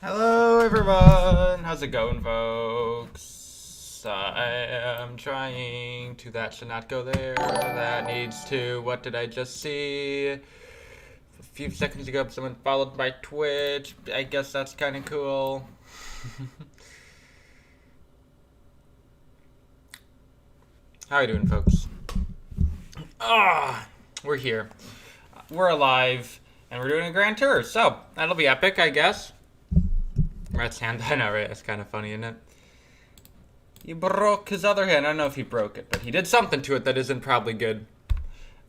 Hello everyone, how's it going folks? I am trying to, that should not go there, that needs to, what did I just see? A few seconds ago someone followed my Twitch, I guess that's kind of cool. How are you doing folks? We're here, we're alive, and we're doing a grand tour, so that'll be epic I guess. Rat's hand, I know, right? That's kind of funny, isn't it? He broke his other hand. I don't know if he broke it, but he did something to it that isn't probably good.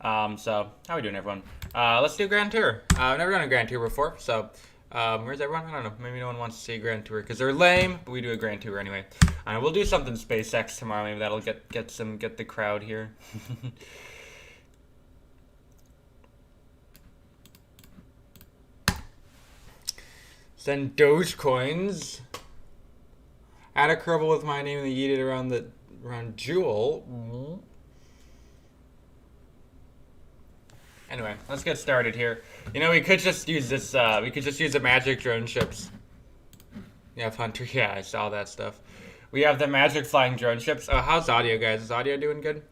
So, how are we doing, everyone? Let's do a grand tour. I've never done a grand tour before, so, where's everyone? I don't know. Maybe no one wants to see a grand tour, because they're lame, but we do a grand tour anyway. We'll do something SpaceX tomorrow. Maybe that'll get the crowd here. Send Dogecoins. Add a Kerbal with my name and then yeet it around Jewel. Anyway, let's get started here. You know, we could just use this. We could just use the magic drone ships. You have Hunter. Yeah, I saw that stuff. We have the magic flying drone ships. Oh, how's audio, guys? Is audio doing good?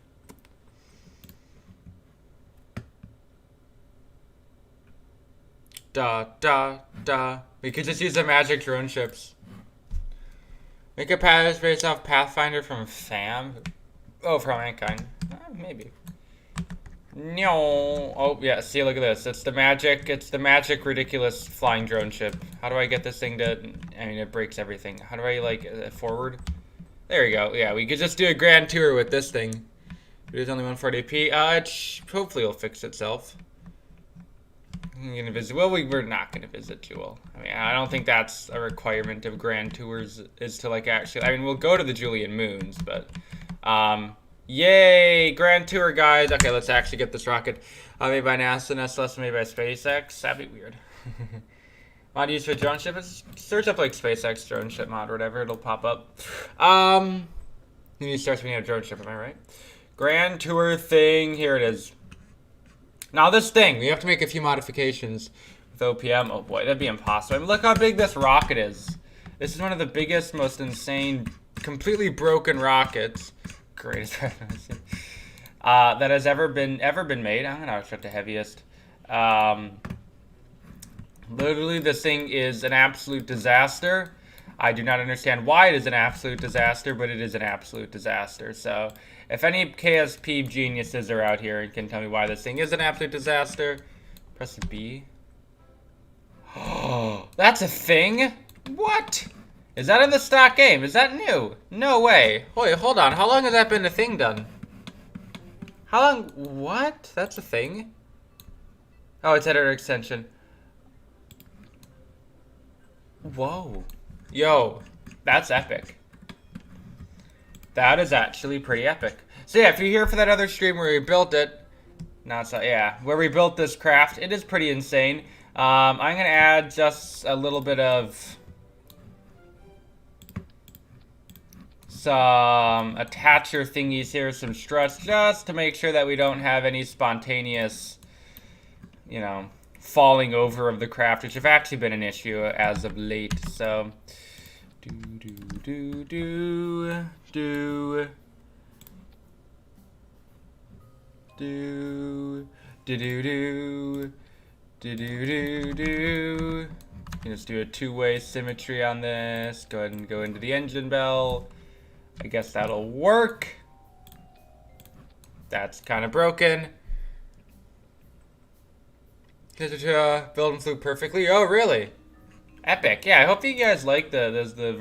We could just use the magic drone ships. Make a pattern based off Pathfinder from FAM. Oh, from Mankind. Maybe. No. Oh yeah. See, look at this. It's the magic ridiculous flying drone ship. How do I get this thing to? I mean, it breaks everything. How do I like forward? There we go. Yeah, we could just do a grand tour with this thing. It is only 140p. Hopefully it'll fix itself. Gonna visit. Well, we're not gonna visit Jewel. I mean, I don't think that's a requirement of grand tours, is to like actually. I mean, we'll go to the Julian Moons, but yay, grand tour, guys. Okay, let's actually get this rocket made by NASA and SLS made by SpaceX. That'd be weird. Mod used for drone ship. Search up like SpaceX drone ship mod or whatever. It'll pop up. You need to start speaking of drone ship. Am I right? Grand tour thing. Here it is. Now this thing, we have to make a few modifications with OPM. Oh boy, that'd be impossible. I mean, look how big this rocket is. This is one of the biggest, most insane, completely broken rockets. Greatest that has ever been made. I'm gonna start the heaviest. Literally, this thing is an absolute disaster. I do not understand why it is an absolute disaster, but it is an absolute disaster. So, if any KSP geniuses are out here and can tell me why this thing is an absolute disaster, press B. Oh, that's a thing? What? Is that in the stock game? Is that new? No way. Wait, hold on. How long has that been a thing done? How long? What? That's a thing? Oh, it's editor extension. Whoa. Yo, that's epic. That is actually pretty epic. So yeah, if you're here for that other stream where we built it, where we built this craft, it is pretty insane. I'm gonna add just a little bit of some attacher thingies here, some struts, just to make sure that we don't have any spontaneous, you know, falling over of the craft, which have actually been an issue as of late. So Do do do do do do do do do do do do. Let's do a two-way symmetry on this. Go ahead and go into the engine bell. I guess that'll work. That's kind of broken. Build and flew perfectly. Oh, really? Epic. Yeah, I hope you guys like the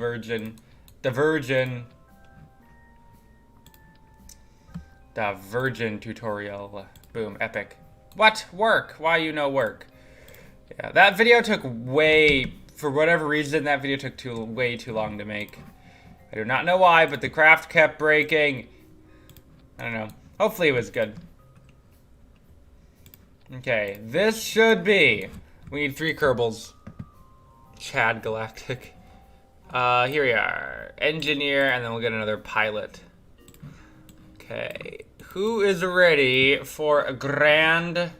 Virgin tutorial. Boom, epic. What? Work? Why you no work? Yeah, that video took for whatever reason, that video took way too long to make. I do not know why, but the craft kept breaking. I don't know. Hopefully it was good. Okay, this should be. We need 3 Kerbals. Chad Galactic. Here we are. Engineer, and then we'll get another pilot. Okay. Who is ready for a grandiose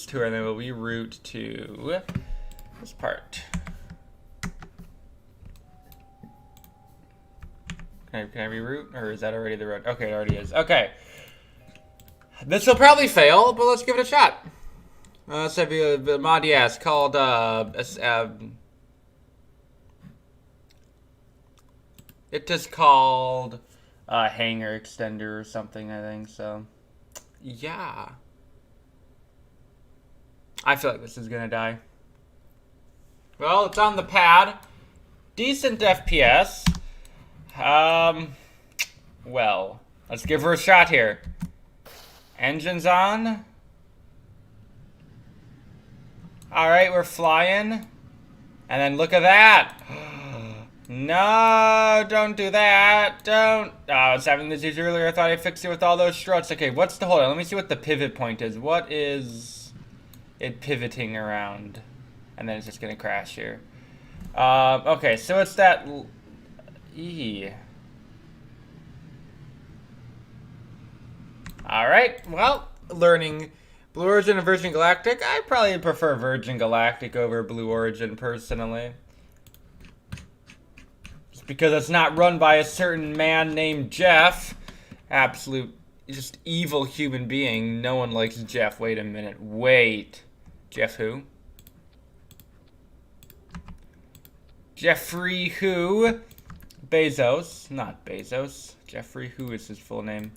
tour? And then we'll reroute to this part. Can I reroute? Or is that already the road? Okay, it already is. Okay. This will probably fail, but let's give it a shot. Let's have a mod, yeah, it's called, it is called, hanger extender or something, I think, so, yeah. I feel like this is gonna die. Well, it's on the pad. Decent FPS. Well, let's give her a shot here. Engines on. Alright, we're flying. And then look at that. No, don't do that. Don't. Oh, I was having this issue earlier. I thought I fixed it with all those struts. Okay, what's the... Hold on, let me see what the pivot point is. What is it pivoting around? And then it's just going to crash here. Okay, so it's that... Alright, well, learning Blue Origin and Virgin Galactic. I probably prefer Virgin Galactic over Blue Origin, personally. Just because it's not run by a certain man named Jeff. Absolute, just evil human being. No one likes Jeff. Wait a minute. Wait. Jeff who? Jeffrey who? Bezos. Not Bezos. Jeffrey who is his full name.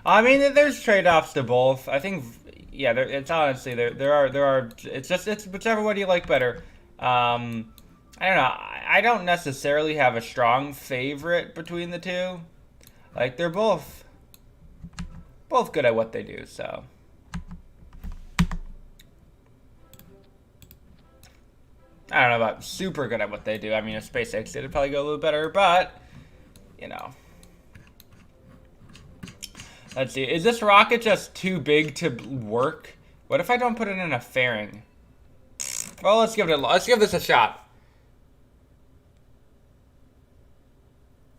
I mean, there's trade-offs to both. I think, yeah, it's honestly, there are, it's whichever one you like better. I don't know, I don't necessarily have a strong favorite between the two. Like, they're both good at what they do, so. I don't know about super good at what they do. I mean, if SpaceX did, it'd probably go a little better, but, you know. Let's see. Is this rocket just too big to work? What if I don't put it in a fairing? Well, let's give this a shot.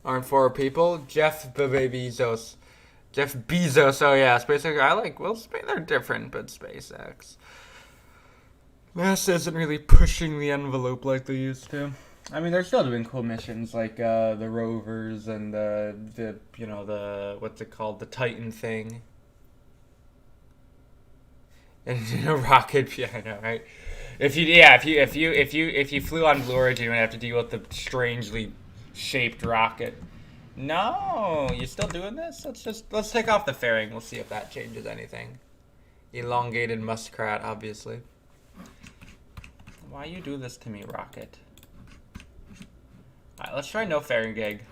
Aren't 4 people? Jeff Bezos. Jeff Bezos. Oh yeah, SpaceX. I like. Well, they're different, but SpaceX. NASA isn't really pushing the envelope like they used to. I mean, they're still doing cool missions like the rovers and the you know, the what's it called, the Titan thing. And a rocket, yeah, I know, right? If you flew on Blue Origin, you would have to deal with the strangely shaped rocket. No, you still doing this? Let's take off the fairing. We'll see if that changes anything. Elongated muskrat, obviously. Why you do this to me, rocket? Alright, let's try no fairing gig.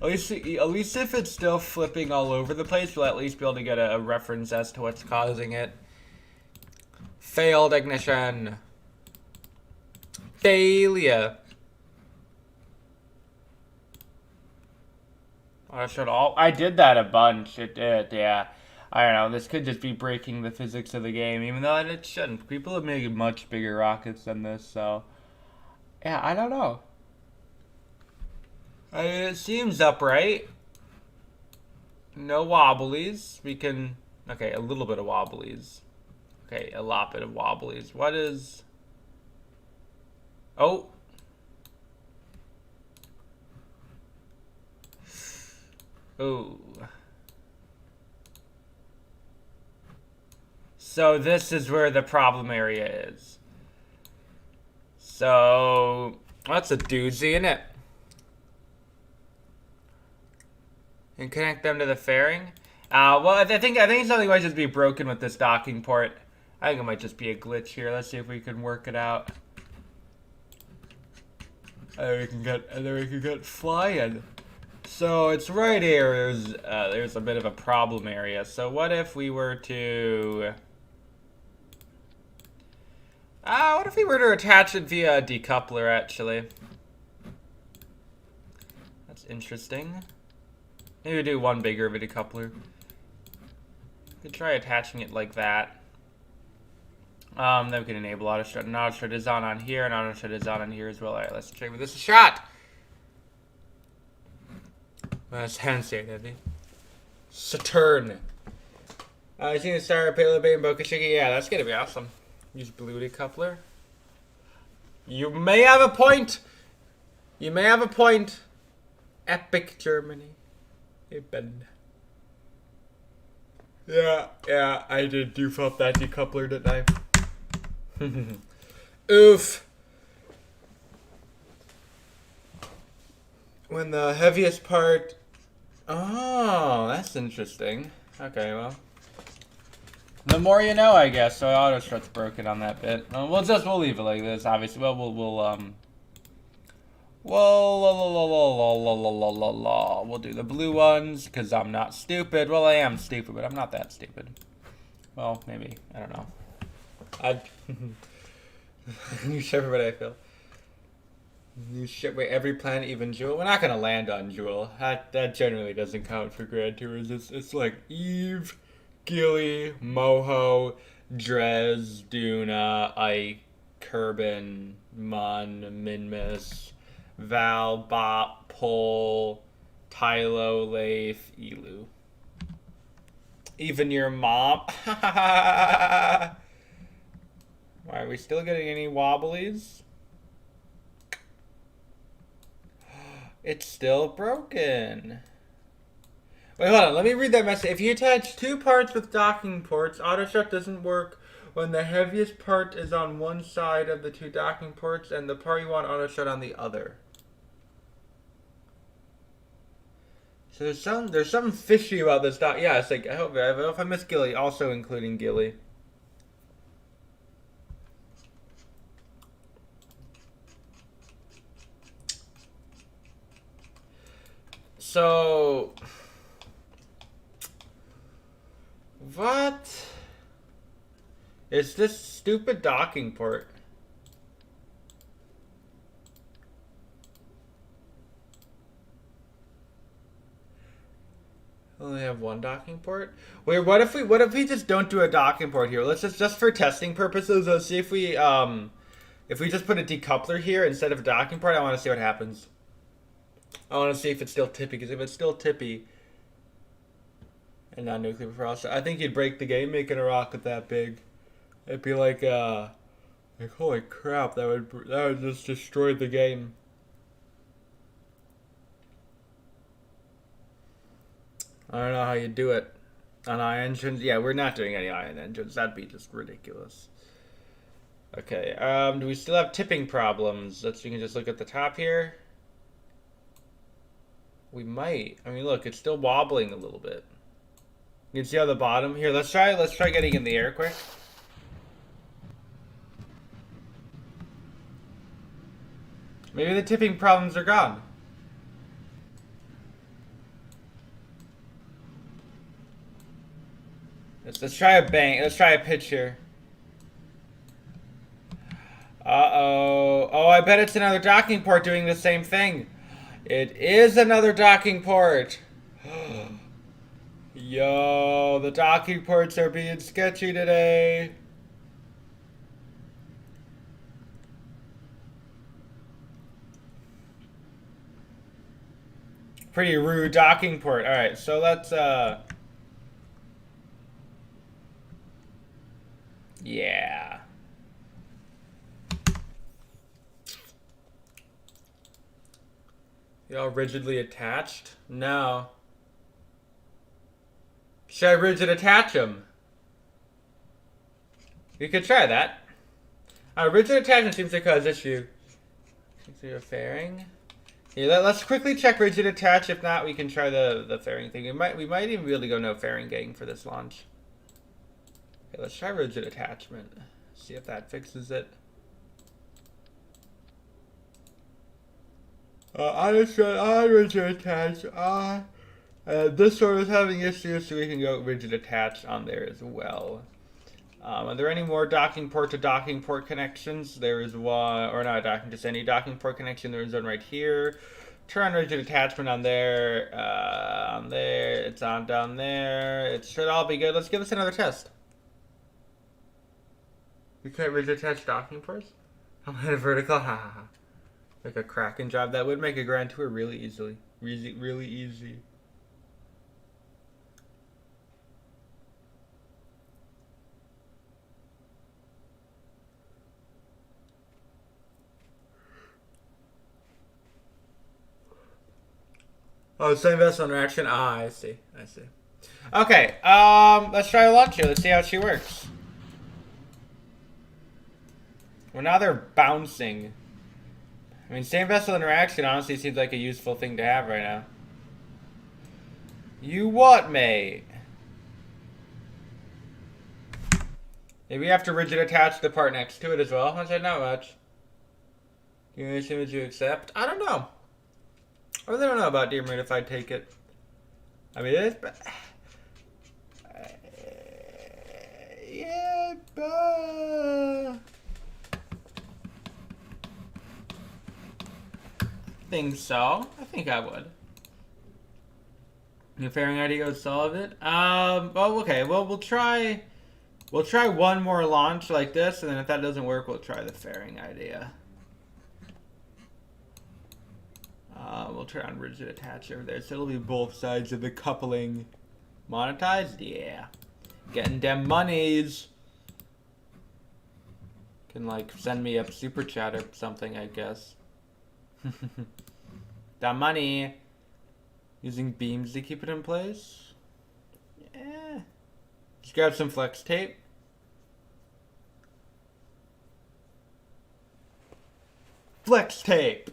At least if it's still flipping all over the place, we'll at least be able to get a reference as to what's causing it. Failed ignition. Failure. I did that a bunch. It did, yeah. I don't know. This could just be breaking the physics of the game, even though it shouldn't. People have made much bigger rockets than this, so yeah, I don't know. It seems upright. No wobblies. We can... Okay, a little bit of wobblies. Okay, a lot bit of wobblies. What is... Oh. Ooh. So this is where the problem area is. So that's a doozy, isn't it? And connect them to the fairing. Well, I think something might just be broken with this docking port. I think it might just be a glitch here. Let's see if we can work it out. And then we can get flying. So it's right here. There's a bit of a problem area. So what if we were to? What if we were to attach it via a decoupler? Actually, that's interesting. Maybe do one bigger of a decoupler. Could try attaching it like that. Then we can enable auto shut. And auto shut is on here, and auto shut is on here as well. Alright, let's try with this a shot. That's Hensei, Debbie. Saturn. I seen the Star Payload Bay and Boca Chica. Yeah, that's gonna be awesome. Use blue decoupler. You may have a point. You may have a point. Epic Germany. Ben. Yeah, I did doof up that decoupler, didn't I? Oof. When the heaviest part... Oh, that's interesting. Okay, well. The more you know, I guess. So auto strut's broken on that bit. We'll leave it like this, obviously. We'll do the blue ones, because I'm not stupid. Well, I am stupid, but I'm not that stupid. Well, maybe. I don't know. New ship, what I feel. New ship, wait, every planet, even Jewel? We're not going to land on Jewel. That generally doesn't count for Grand Tours. It's like Eve, Gilly, Moho, Drez, Duna, Ike, Kerbin, Mun, Minmus, Val, Bop, Pol, Tylo, Leif, Elu. Even your mom. Why, are we still getting any wobblies? It's still broken. Wait, hold on. Let me read that message. If you attach two parts with docking ports, auto shut doesn't work when the heaviest part is on one side of the two docking ports and the part you want auto shut on the other. So there's something fishy about this dock. Yeah, it's like I hope I miss Gilly, also including Gilly. So what? It's this stupid docking port. Only have one docking port. Wait, what if we just don't do a docking port here? Let's just for testing purposes. Let's see if we just put a decoupler here instead of a docking port. I want to see what happens. I want to see if it's still tippy, because if it's still tippy and not nuclear propulsion, I think you'd break the game making a rocket that big. It'd be like holy crap, that would just destroy the game. I don't know how you do it on ion engines. Yeah, we're not doing any ion engines. That'd be just ridiculous. Okay, do we still have tipping problems? You can just look at the top here. We might. I mean, look, it's still wobbling a little bit. You can see on the bottom here. Let's try getting in the air quick. Maybe the tipping problems are gone. Let's try a bang. Let's try a pitch here. Uh-oh. Oh, I bet it's another docking port doing the same thing. It is another docking port. Yo, the docking ports are being sketchy today. Pretty rude docking port. All right, so let's yeah. Y'all rigidly attached? No. Should I rigid attach them? We could try that. Rigid attachment seems to cause issue. Fairing. Yeah, let's quickly check rigid attach. If not, we can try the fairing thing. We might even be able to go no fairing gang for this launch. Okay, let's try rigid attachment. See if that fixes it. I just tried rigid attach. This one is having issues, so we can go rigid attach on there as well. Are there any more docking port to docking port connections? There is one, or not docking, just any docking port connection. There is one right here. Turn on rigid attachment on there. It's on down there. It should all be good. Let's give this another test. You can't rigid attach docking ports? I'm at a vertical. Ha ha ha. Like a Kraken job. That would make a Grand Tour really easily. Really easy. Oh, same vessel interaction. I see. Okay, let's try a launch here. Let's see how she works. Well, now they're bouncing. I mean, same vessel interaction honestly seems like a useful thing to have right now. You what, mate? Maybe we have to rigid attach the part next to it as well. I said not much. You would you accept? I don't know. I really don't know about Dear Moon if I'd take it. I mean, it is, but... yeah, but... I think so. I think I would. Your fairing idea would solve it? Well, okay. Well, we'll try one more launch like this, and then if that doesn't work, we'll try the fairing idea. We'll turn on rigid attach over there, so it'll be both sides of the coupling. Monetized? Yeah. Getting them monies. Can, like, send me a super chat or something, I guess. The money. Using beams to keep it in place? Yeah. Just grab some flex tape. Flex tape.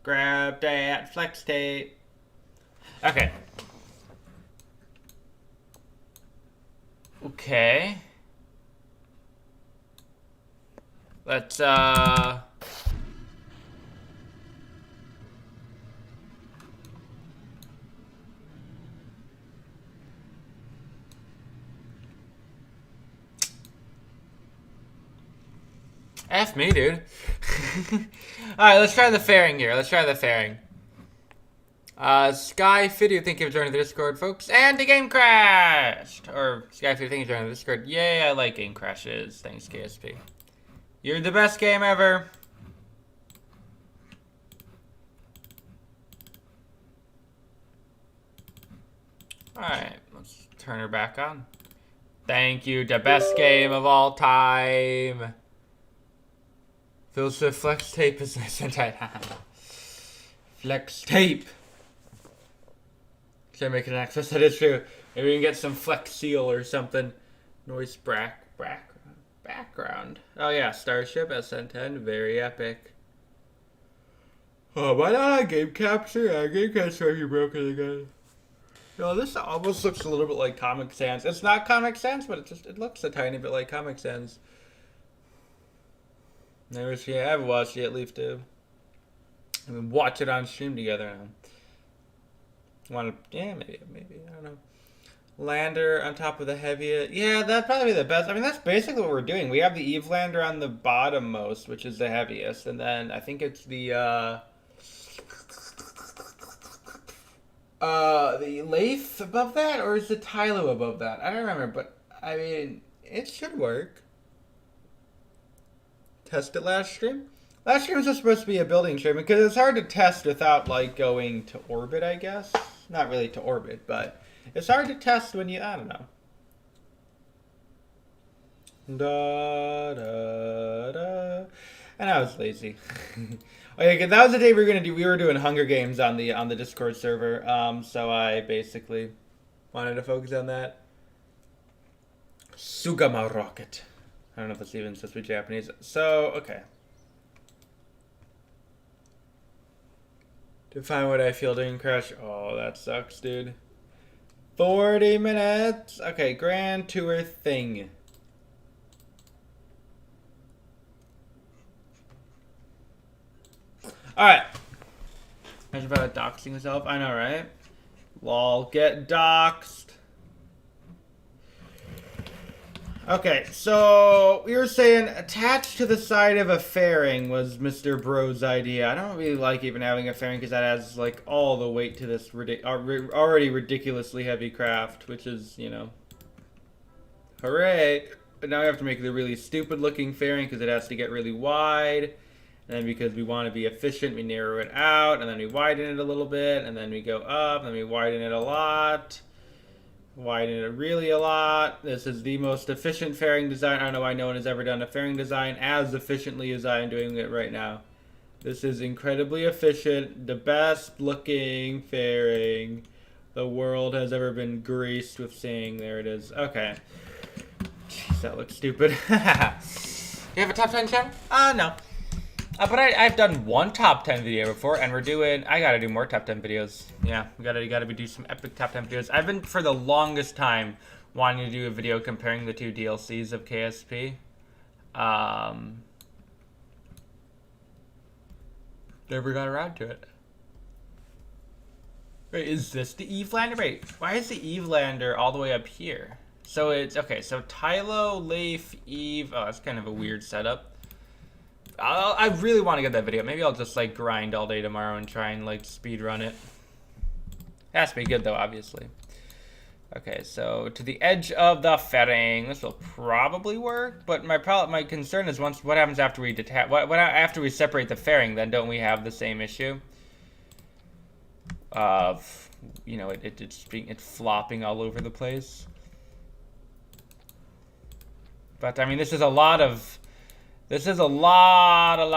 Grab that flex tape. Okay. Okay. Let's F me, dude. Alright, let's try the fairing here. Sky Video, thank you for joining the Discord, folks. And the game crashed! Or, Sky Video, thank you for joining the Discord. Yay, I like game crashes. Thanks, KSP. You're the best game ever. Alright, let's turn her back on. Thank you, the best game of all time. Feels the flex tape is nice and tight. Flex tape. Should I make an access? That is true. Maybe we can get some flex seal or something. Noise background. Oh yeah, Starship SN10, very epic. Oh, why not on game capture? Yeah, game capture might be broken again. No, this almost looks a little bit like Comic Sans. It's not Comic Sans, but it looks a tiny bit like Comic Sans. Never seen it. I haven't watched it yet, Leaf 2. I mean, watch it on stream together now. Yeah, maybe, I don't know. Lander on top of the heaviest. Yeah, that'd probably be the best. I mean, that's basically what we're doing. We have the Eve Lander on the bottom most, which is the heaviest. And then I think it's the Leif above that? Or is the Tylo above that? I don't remember, but, I mean, it should work. Test it last stream? Last stream was just supposed to be a building stream because it's hard to test without, like, going to orbit, I guess. Not really to orbit, but it's hard to test when you, I don't know. Da, da, da. And I was lazy. Okay, 'cause that was the day we were gonna do. We were doing Hunger Games on the Discord server. So I basically wanted to focus on that. Sugama rocket. I don't know if it's even supposed to be Japanese. So okay. Define what I feel during crash. Oh, that sucks, dude. 40 minutes. Okay, grand tour thing. Alright. Imagine about doxing myself. I know, right? Lol, get doxed. Okay, so we were saying attached to the side of a fairing was Mr. Bro's idea. I don't really like even having a fairing because that adds like all the weight to this already ridiculously heavy craft, which is, you know, hooray. But now we have to make the really stupid looking fairing because it has to get really wide. And then because we want to be efficient, we narrow it out, and then we widen it a little bit, and then we go up, and then we widen it a lot. Widen it really a lot. This is the most efficient fairing design. I don't know why no one has ever done a fairing design as efficiently as I am doing it right now. This is incredibly efficient. The best looking fairing the world has ever been graced with seeing. There it is. Okay. Jeez, that looks stupid. Do you have a top 10 channel? No. But I've done one top 10 video before, and I gotta do more top 10 videos. Yeah, we gotta do some epic top 10 videos. I've been, for the longest time, wanting to do a video comparing the two DLCs of KSP. Never got around to it. Wait, is this the Evelander? Wait, why is the Evelander all the way up here? So it's, okay, so Tylo, Leif, Eve, oh, that's kind of a weird setup. I really want to get that video. Maybe I'll just like grind all day tomorrow and try and like speed run it. It has to be good though, obviously. Okay, so to the edge of the fairing. This will probably work, but my concern is what happens after we detach? What after we separate the fairing? Then don't we have the same issue of, you know, it's flopping all over the place? But I mean, this is a lot of. This is a lot of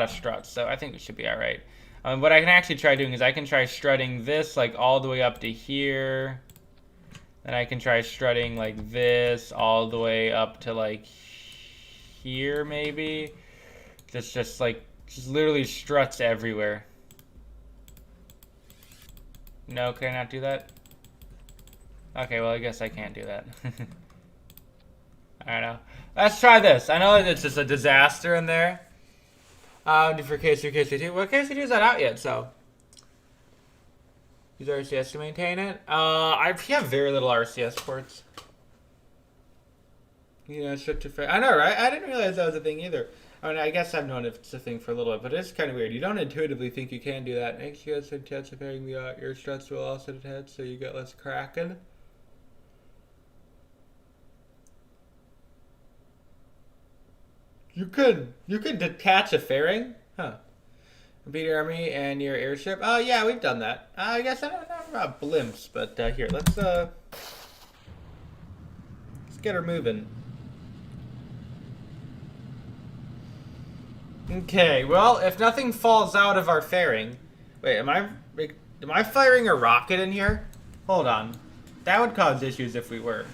struts, so I think we should be all right. What I can actually try doing is I can try strutting this like all the way up to here. Then I can try strutting like this all the way up to like here maybe. Just literally struts everywhere. No, can I not do that? Okay, well, I guess I can't do that. I don't know. Let's try this. I know it's just a disaster in there. For KSP, KSP2. Well, KSP2 is not out yet, so. Use RCS to maintain it. I have very little RCS ports. You know, I know, right? I didn't realize that was a thing either. I mean, I guess I've known it's a thing for a little bit, but it's kind of weird. You don't intuitively think you can do that. Makes you guys intensifying the ear struts will also detach, so you get less cracking. You could detach a fairing, huh? Beat your army and your airship. Oh yeah, we've done that. I guess I don't know about blimps, but here let's get her moving. Okay, well, if nothing falls out of our fairing, wait, am I firing a rocket in here? Hold on, that would cause issues if we were.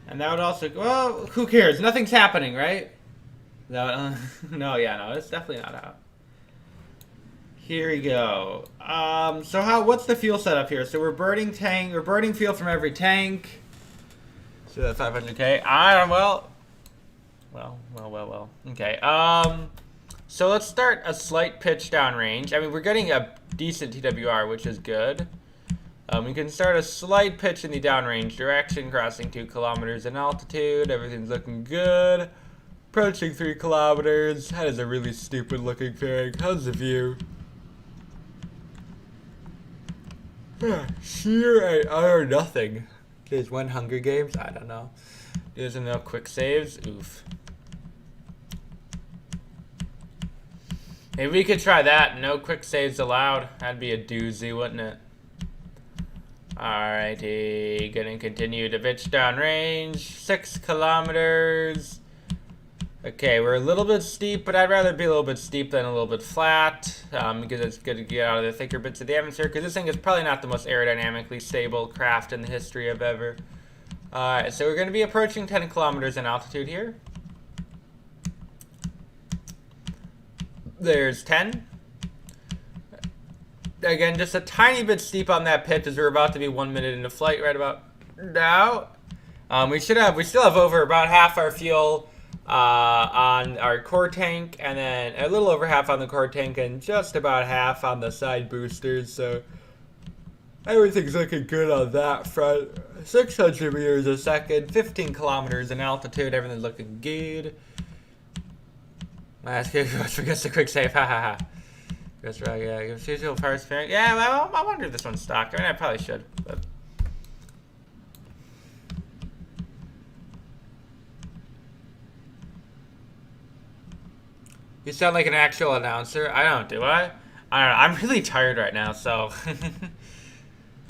And that would also, well, who cares? Nothing's happening, right? No, no, it's definitely not out. Here we go. So what's the fuel setup here? So we're burning fuel from every tank. So that's 500k. Well. Okay. So let's start a slight pitch down range. I mean, we're getting a decent TWR, which is good. We can start a slight pitch in the downrange direction, crossing 2 kilometers in altitude. Everything's looking good. Approaching 3 kilometers. That is a really stupid looking fairing. How's the view? Sheer or nothing. There's one Hunger Games. I don't know. There's no quick saves. Oof. Maybe we could try that. No quick saves allowed. That'd be a doozy, wouldn't it? Alrighty, gonna continue to pitch downrange. 6 kilometers. Okay, we're a little bit steep, but I'd rather be a little bit steep than a little bit flat, because it's good to get out of the thicker bits of the atmosphere, because this thing is probably not the most aerodynamically stable craft in the history of ever. Alright, so we're going to be approaching 10 kilometers in altitude here. There's 10. Again, just a tiny bit steep on that pitch as we're about to be 1 minute into flight right about now. We still have over about half our fuel on our core tank, and then a little over half on the core tank, and just about half on the side boosters. So everything's looking good on that front. 600 meters a second, 15 kilometers in altitude. Everything's looking good. Let's forget the quick save. Ha ha ha. That's right. Yeah, give usual power sparing. Yeah, well, I wonder if this one's stock. I mean, I probably should, but. You sound like an actual announcer. I don't, do I? I don't know. I'm really tired right now, so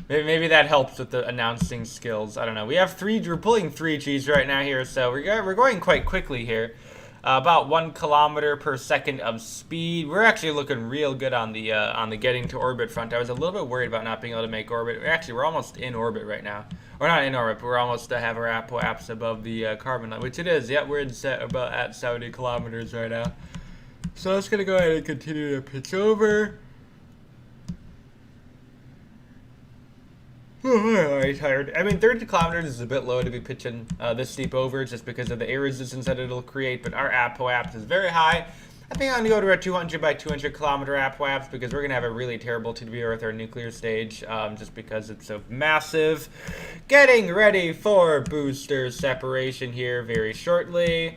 maybe that helps with the announcing skills. I don't know. We're pulling 3 Gs right now here, so we're going quite quickly here. About 1 kilometer per second of speed. We're actually looking real good on the getting to orbit front. I was a little bit worried about not being able to make orbit. We're almost in orbit right now. We're not in orbit, but we're almost to have our apoapse above the carbon line, which it is. Yeah, we're about at 70 kilometers right now. So let's gonna go ahead and continue to pitch over. Oh, I'm already tired. I mean, 30 kilometers is a bit low to be pitching this steep over, just because of the air resistance that it'll create, but our apoapse is very high. I think I'm going to go to a 200 by 200 kilometer apoapse, because we're going to have a really terrible TWR with our nuclear stage, just because it's so massive. Getting ready for booster separation here very shortly.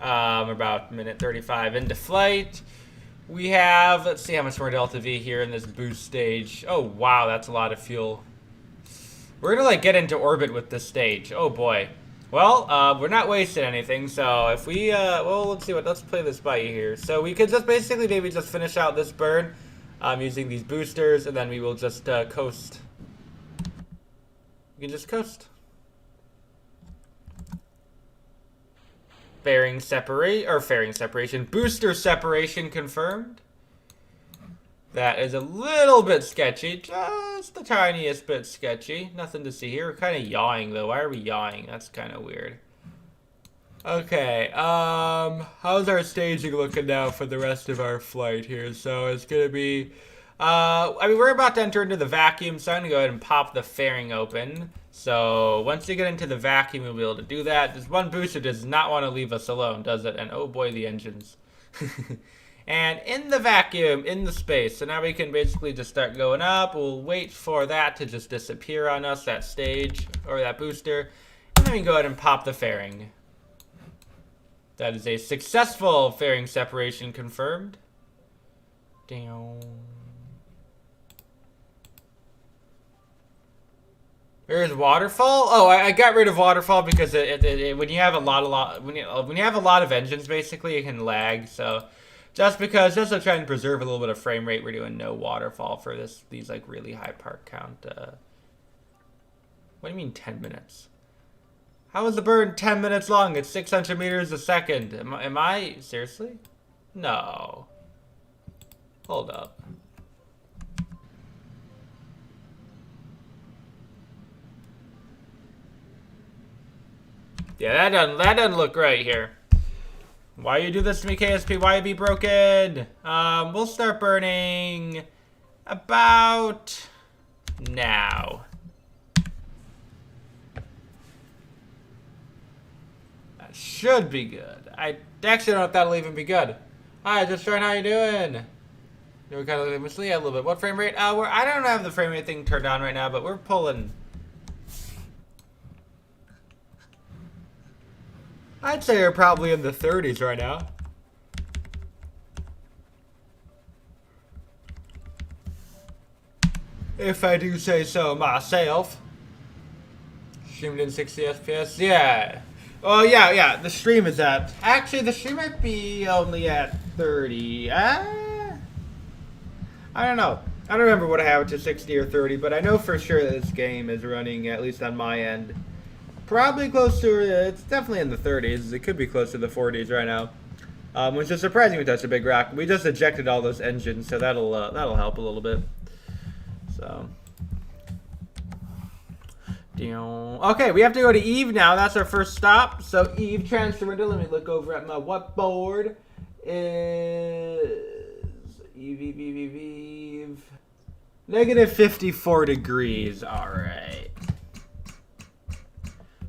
About minute 35 into flight. We have, let's see how much more delta V here in this boost stage. Oh, wow, that's a lot of fuel. We're gonna get into orbit with this stage. Oh boy. Well, we're not wasting anything, so if we, let's play this by you here. So we could just basically maybe just finish out this burn using these boosters, and then we will just coast. We can just coast. Fairing separation. Booster separation confirmed. That is a little bit sketchy, just the tiniest bit sketchy. Nothing to see here. We're kind of yawing though. Why are we yawing? That's kind of weird. Okay, how's our staging looking now for the rest of our flight here? So it's gonna be, we're about to enter into the vacuum, so I'm gonna go ahead and pop the fairing open. So once you get into the vacuum, you'll be able to do that. This one booster does not want to leave us alone, does it? And oh boy, the engines. And in the vacuum, in the space. So now we can basically just start going up. We'll wait for that to just disappear on us, that stage, or that booster. And then we can go ahead and pop the fairing. That is a successful fairing separation confirmed. Damn. There's waterfall. Oh, I got rid of waterfall because when you have a lot of engines, basically, it can lag. So just to try and preserve a little bit of frame rate, we're doing no waterfall for these like really high part count. What do you mean 10 minutes? How is the burn 10 minutes long? It's 600 meters a second. Am I seriously? No. Hold up. Yeah, that doesn't look right here. Why you do this to me, KSP? Why you be broken? We'll start burning about now. That should be good. I actually don't know if that'll even be good. Hi, just trying. How you doing? We're kind of misleading a little bit. What frame rate? I don't have the frame rate thing turned on right now, but we're pulling. I'd say we're probably in the 30s right now. If I do say so myself. Streamed in 60 FPS? Yeah. Oh, yeah. The stream is at... Actually, the stream might be only at 30. I don't know. I don't remember what I have it to 60 or 30, but I know for sure that this game is running, at least on my end, probably close to, it's definitely in the 30s. It could be close to the 40s right now, which is surprising with such a big rock. We just ejected all those engines, so that'll help a little bit. So, okay, we have to go to Eve now. That's our first stop. So Eve transfer window. Let me look over at my whiteboard. Is Eve. Negative 54 degrees. All right.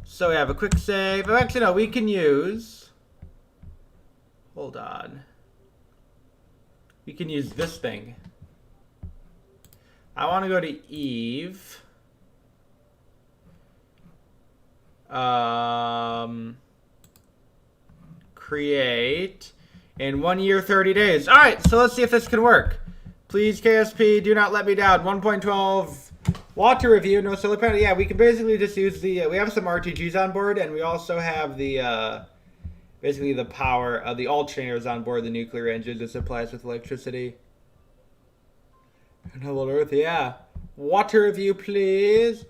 So we have a quick save. Actually, no, we can use. Hold on. We can use this thing. I want to go to Eve. Create in 1 year, 30 days. All right, so let's see if this can work. Please, KSP, do not let me down. 1.12 water review, no solar panel. Yeah, we can basically just use the. We have some RTGs on board, and we also have the basically the power of the alternators on board the nuclear engine that supplies with electricity. Noble Earth, yeah. Water review, please.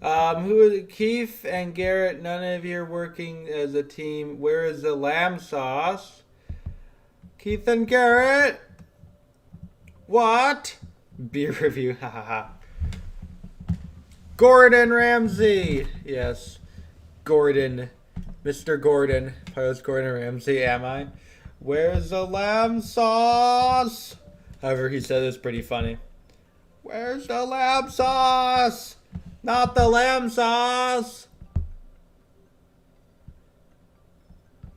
Who is it? Keith and Garrett? None of you are working as a team. Where is the lamb sauce? Keith and Garrett. What? Beer review, hahaha. Gordon Ramsay. Yes. Gordon. Mr. Gordon. Post Gordon Ramsay, am I? Where's the lamb sauce? However, he said it's pretty funny. Where's the lamb sauce? Not the lamb sauce.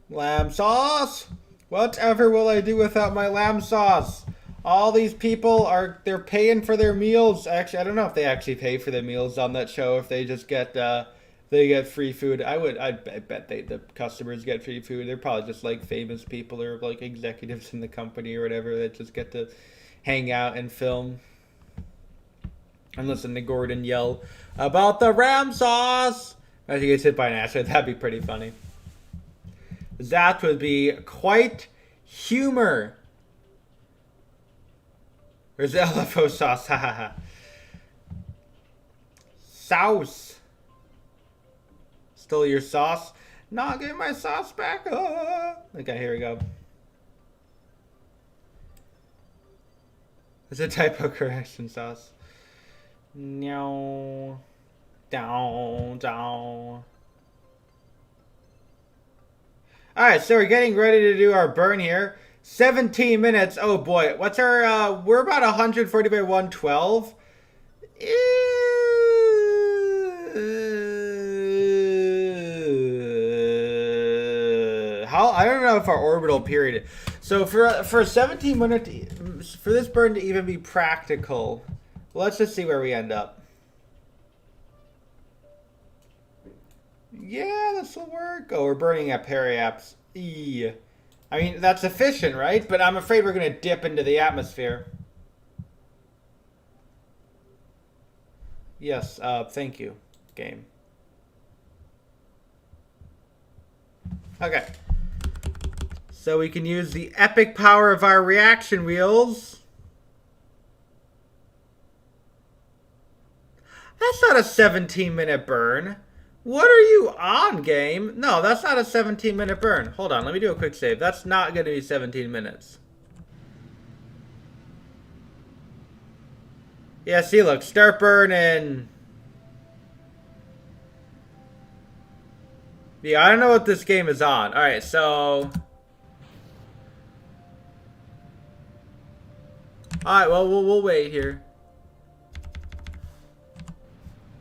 Lamb sauce? Whatever will I do without my lamb sauce? All these people they're paying for their meals. Actually, I don't know if they actually pay for their meals on that show. If they just get they get free food. I bet the customers get free food. They're probably just like famous people or like executives in the company or whatever that just get to hang out and film and listen to Gordon yell about the ram sauce as he gets hit by an asteroid. That'd be pretty funny. That would be quite humor. Where's the LFO sauce? Ha ha ha. Sauce. Stole your sauce? Not get my sauce back. Okay, here we go. It's a typo correction sauce. No. Down. Alright, so we're getting ready to do our burn here. 17 minutes. Oh boy. What's our, we're about 140 by 112. I don't know if our orbital period. So for 17 minutes, for this burn to even be practical, let's just see where we end up. Yeah, this will work. Oh, we're burning at periaps. I mean, that's efficient, right? But I'm afraid we're going to dip into the atmosphere. Yes, thank you, game. Okay. So we can use the epic power of our reaction wheels. That's not a 17-minute burn. What are you on, game? No, that's not a 17-minute burn. Hold on, let me do a quick save. That's not going to be 17 minutes. Yeah, see, look, start burning. Yeah, I don't know what this game is on. All right, so... Alright, well, we'll wait here.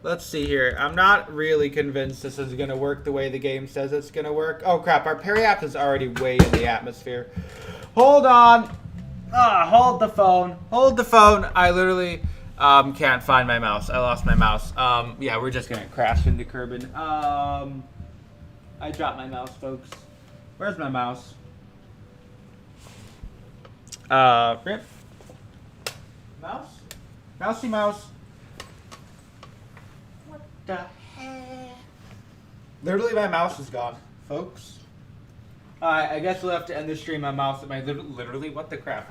Let's see here. I'm not really convinced this is going to work the way the game says it's going to work. Oh, crap. Our periaps is already way in the atmosphere. Hold on. Hold the phone. Hold the phone. I literally can't find my mouse. I lost my mouse. Yeah, we're just going to crash into Kerbin. I dropped my mouse, folks. Where's my mouse? Rip. Mouse? Mousey mouse. What the heck? Literally, my mouse is gone, folks. I guess we'll have to end the stream on mouse. Literally, what the crap?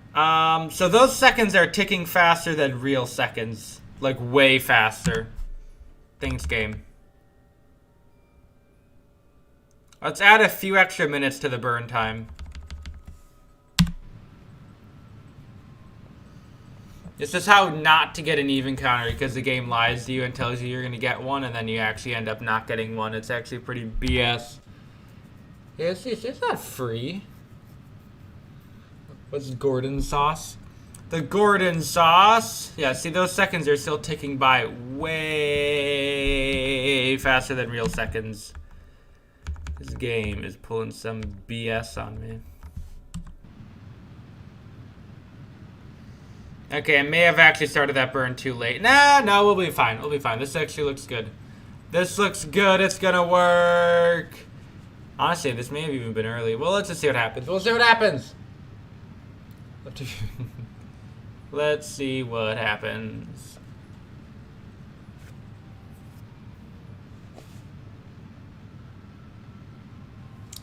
So those seconds are ticking faster than real seconds. Like, way faster. Thanks, game. Let's add a few extra minutes to the burn time. This is how not to get an even counter, because the game lies to you and tells you you're going to get one, and then you actually end up not getting one. It's actually pretty BS. Yeah, it's not free. What's Gordon sauce? The Gordon sauce. Yeah, see, those seconds are still ticking by way faster than real seconds. This game is pulling some BS on me. Okay, I may have actually started that burn too late. No, we'll be fine. We'll be fine. This actually looks good. This looks good. It's gonna work. Honestly, this may have even been early. Well, let's just see what happens. We'll see what happens. Let's see what happens.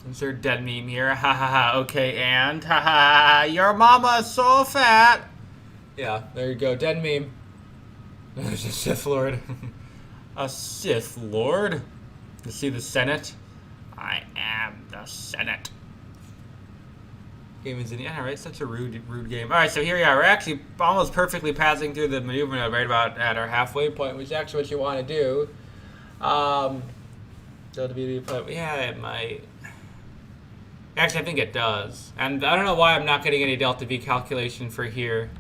Insert dead meme here. Ha ha ha. Okay, and ha ha ha. Your mama is so fat. Yeah, there you go. Dead meme. There's a Sith Lord. A Sith Lord? You see the Senate? I am the Senate. Game is in the end, right? Such a rude game. Alright, so here we are. We're actually almost perfectly passing through the maneuver node right about at our halfway point, which is actually what you want to do. Yeah, it might. Actually, I think it does. And I don't know why I'm not getting any delta V calculation for here.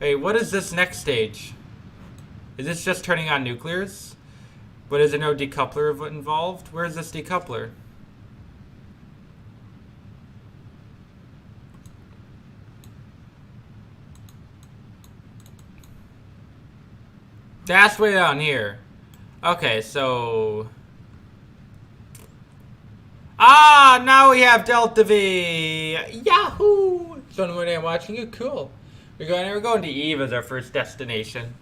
Wait, what is this next stage? Is this just turning on nuclears? But is there no decoupler involved? Where is this decoupler? That's way down here. Okay, so... Ah, now we have Delta V! Yahoo! So when I'm watching you, cool. We're going to Eve as our first destination.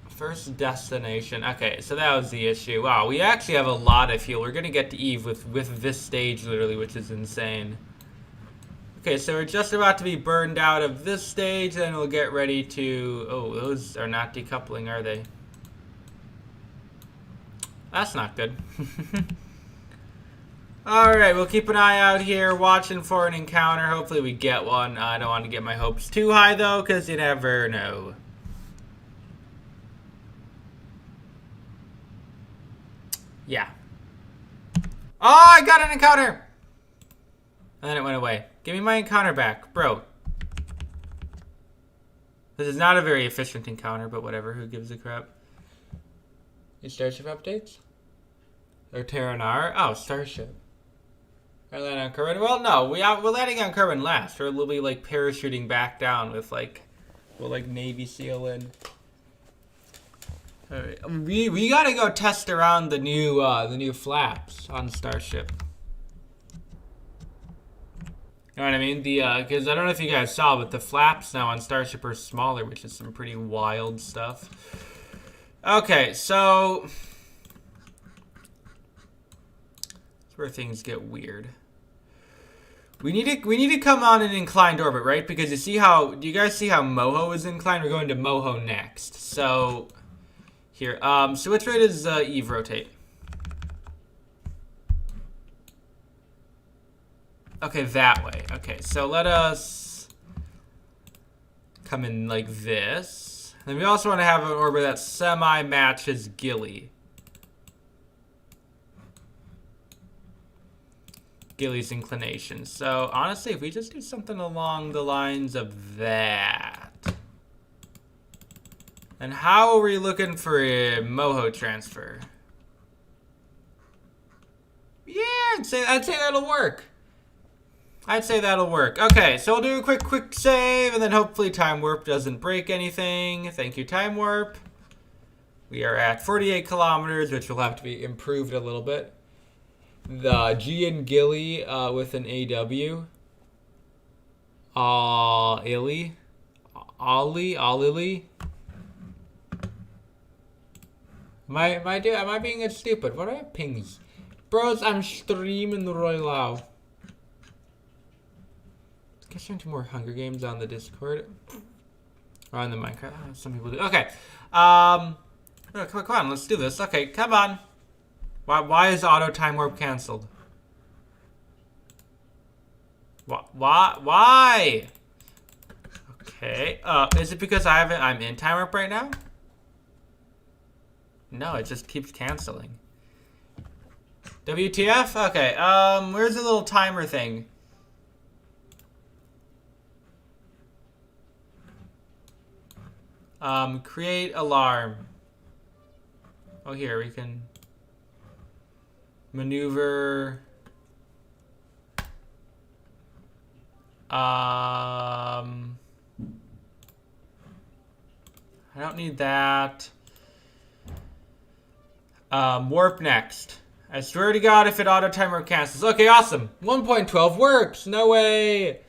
First destination. Okay, so that was the issue. Wow, we actually have a lot of fuel. We're gonna get to Eve with this stage, literally, which is insane. Okay, so we're just about to be burned out of this stage, then we'll get ready to... Oh, those are not decoupling, are they? That's not good. Alright, we'll keep an eye out here, watching for an encounter. Hopefully we get one. I don't want to get my hopes too high, though, because you never know. Yeah. Oh, I got an encounter! And then it went away. Give me my encounter back. Bro. This is not a very efficient encounter, but whatever. Who gives a crap? Any Starship updates? Or Terranar? Oh, Starship. I land on Kerbin? Well, no. We're landing on Kerbin last. Or we'll be, like, parachuting back down with, like... We'll, like, Navy SEAL in. Alright. We gotta go test around the new flaps on Starship. You know what I mean? Because I don't know if you guys saw, but the flaps now on Starship are smaller, which is some pretty wild stuff. Okay, so... That's where things get weird. We need to come on an inclined orbit, right? Because you see how... Do you guys see how Moho is inclined? We're going to Moho next. So... Here. So which way does Eve rotate? Okay, that way. Okay, so let us come in like this. Then we also want to have an orbit that semi-matches Gilly. Gilly's inclination. So, honestly, if we just do something along the lines of that. And how are we looking for a Moho transfer? Yeah, I'd say that'll work. I'd say that'll work. Okay, so we'll do a quick save, and then hopefully Time Warp doesn't break anything. Thank you, Time Warp. We are at 48 kilometers, which will have to be improved a little bit. The G and Gilly with an AW. Illy. Ollie. Am I being stupid? What are pings? Bros, I'm streaming right now. Guess into more Hunger Games on the Discord. Or on the Minecraft. Some people do. Okay. Oh, come on, let's do this. Okay, come on. Why is auto time warp canceled? Why? Okay. Is it because I'm in time warp right now? No, it just keeps canceling. WTF? Okay. Where's the little timer thing? Create alarm. Oh, here we can maneuver. I don't need that. Warp next. I swear to God, if it auto timer cancels. Okay, awesome. 1.12 works. No way.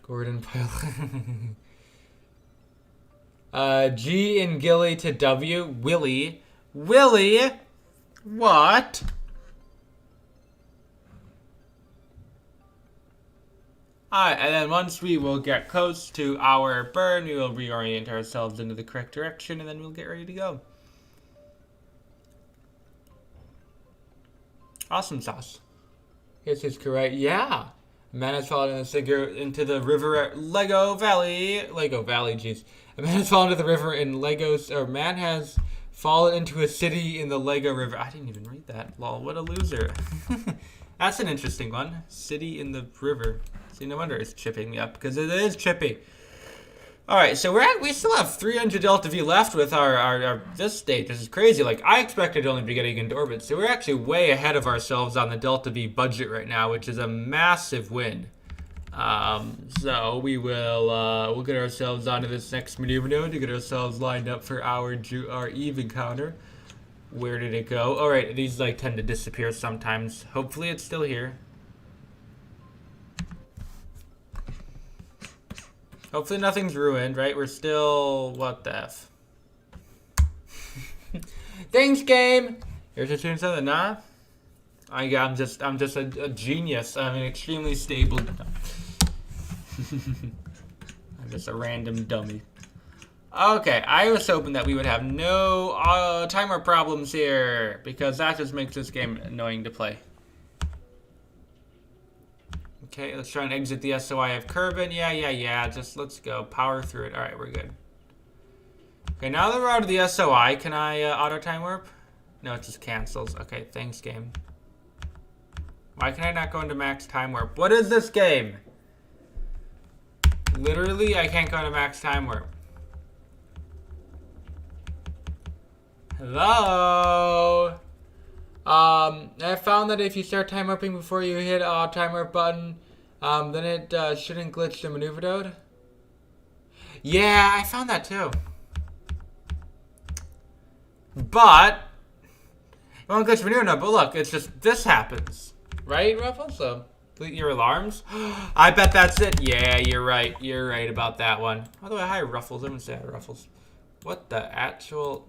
Gordon Pyle. G and Gilly to W. Willie. What? Alright, and then once we will get close to our burn, we will reorient ourselves into the correct direction, and then we'll get ready to go. Awesome sauce. This is correct. Yeah. A man has fallen into the river at Lego Valley, jeez. A man has fallen into the river in Legos, or man has fallen into a city in the Lego River. I didn't even read that. Lol, what a loser. That's an interesting one. City in the river. See, no wonder it's chipping me up, because it is chippy. Alright, so we still have 300 Delta V left with our this state. This is crazy. Like, I expected to only be getting into orbit, so we're actually way ahead of ourselves on the Delta V budget right now, which is a massive win. So we will we'll get ourselves onto this next maneuver node to get ourselves lined up for our Eve encounter. Where did it go? Alright, these like tend to disappear sometimes. Hopefully it's still here. Hopefully nothing's ruined, right? We're still... What the F? Thanks, game! Here's a tune something, nah? I'm just a genius. I'm an extremely stable... I'm just a random dummy. Okay, I was hoping that we would have no timer problems here, because that just makes this game annoying to play. Okay, let's try and exit the SOI of Kerbin. Yeah. Just let's go. Power through it. Alright, we're good. Okay, now that we're out of the SOI, can I auto time warp? No, it just cancels. Okay, thanks, game. Why can I not go into max time warp? What is this game? Literally, I can't go into max time warp. Hello? I found that if you start time warping before you hit a time warp button, then it shouldn't glitch the maneuver node. Yeah, I found that too. But it won't glitch the maneuver node. But look, it's just this happens, right, Ruffles? So delete your alarms. I bet that's it. Yeah, you're right. You're right about that one. By the way, hi Ruffles. I'm gonna say hi Ruffles. What the actual?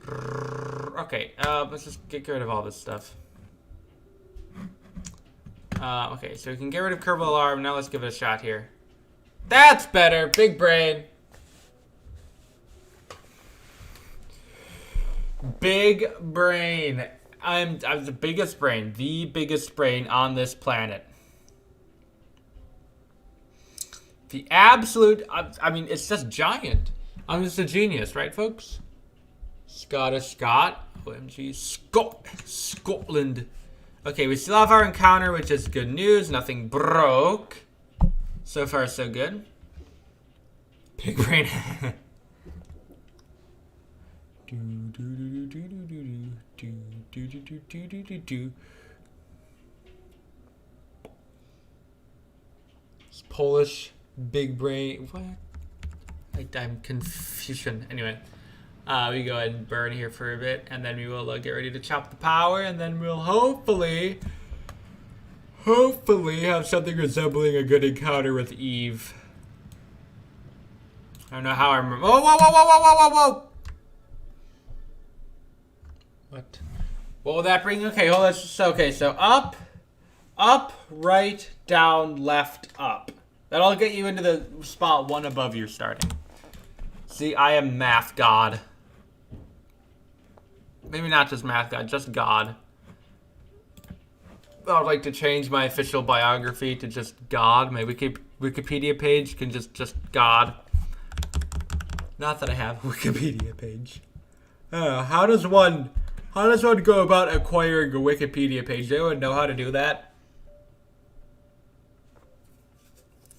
Okay, let's just get rid of all this stuff. Okay, so we can get rid of Kerbal Alarm. Now let's give it a shot here. That's better. Big brain. Big brain. I'm the biggest brain. The biggest brain on this planet. The absolute... I mean, it's just giant. I'm just a genius, right, folks? Scottish Scott. OMG. Scotland. Okay, we still have our encounter, which is good news. Nothing broke. So far, so good. Big brain. It's Polish big brain. What? I'm confusion. Anyway. We go ahead and burn here for a bit, and then we will get ready to chop the power, and then we'll hopefully have something resembling a good encounter with Eve. I don't know how I remember. Oh, whoa! What? What will that bring? Okay, hold on. So up, up, right, down, left, up. That'll get you into the spot one above your starting. See, I am math god. Maybe not just math god, just god. I would like to change my official biography to just God. My Wikipedia page can just God. Not that I have a Wikipedia page. How does one go about acquiring a Wikipedia page? Does anyone know how to do that?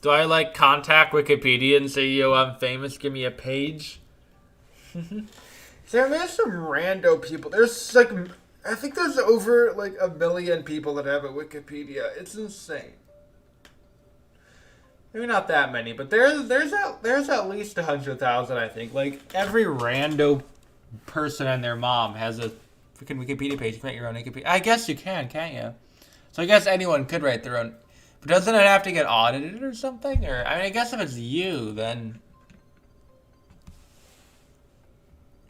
Do I like contact Wikipedia and say, yo, I'm famous, give me a page? There's some rando people. There's like, I think there's over like 1 million people that have a Wikipedia. It's insane. Maybe not that many, but there's at least 100,000. I think like every rando person and their mom has a freaking Wikipedia page. You can make your own Wikipedia. I guess you can, can't you? So I guess anyone could write their own. But doesn't it have to get audited or something? Or I mean, I guess if it's you, then.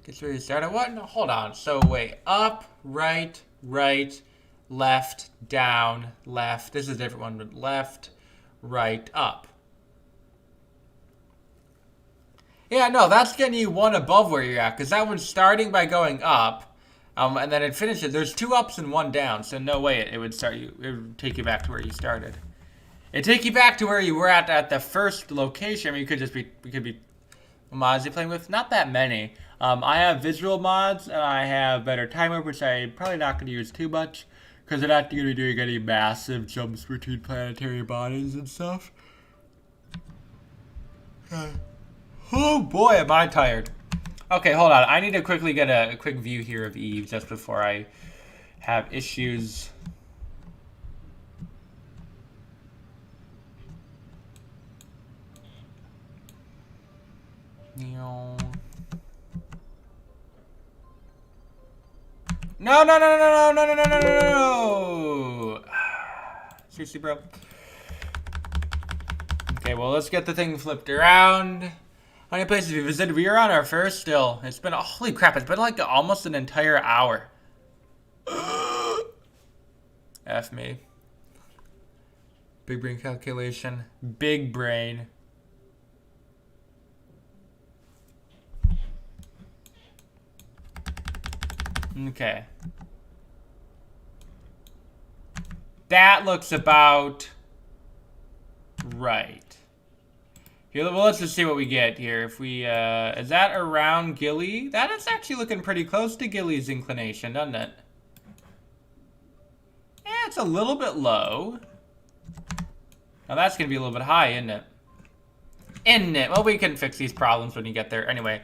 Gets where you started. What? No, hold on. So wait. Up, right, right, left, down, left. This is a different one, but left, right, up. Yeah, no, that's getting you one above where you're at, because that one's starting by going up, and then it finishes. There's 2 ups and 1 down, so no way it would start you. It would take you back to where you started. It'd take you back to where you were at the first location. I mean, we could be mods you're playing with. Not that many. I have visual mods, and I have better timer, which I'm probably not going to use too much, because they're not going to be doing any massive jumps between planetary bodies and stuff. Oh boy, am I tired. Okay, hold on. I need to quickly get a quick view here of Eve just before I have issues. No. No, no, no, no, no, no, no, no, no, no, no. Seriously, bro. Okay, well, let's get the thing flipped around. How many places we visited? We are on our first still. It's been, holy crap, it's been like almost an entire hour. F me. Big brain calculation. Big brain. Okay. That looks about right. Here, well, let's just see what we get here. If we, is that around Gilly? That is actually looking pretty close to Gilly's inclination, doesn't it? Yeah, it's a little bit low. Now that's going to be a little bit high, isn't it? Isn't it? Well, we can fix these problems when you get there. Anyway.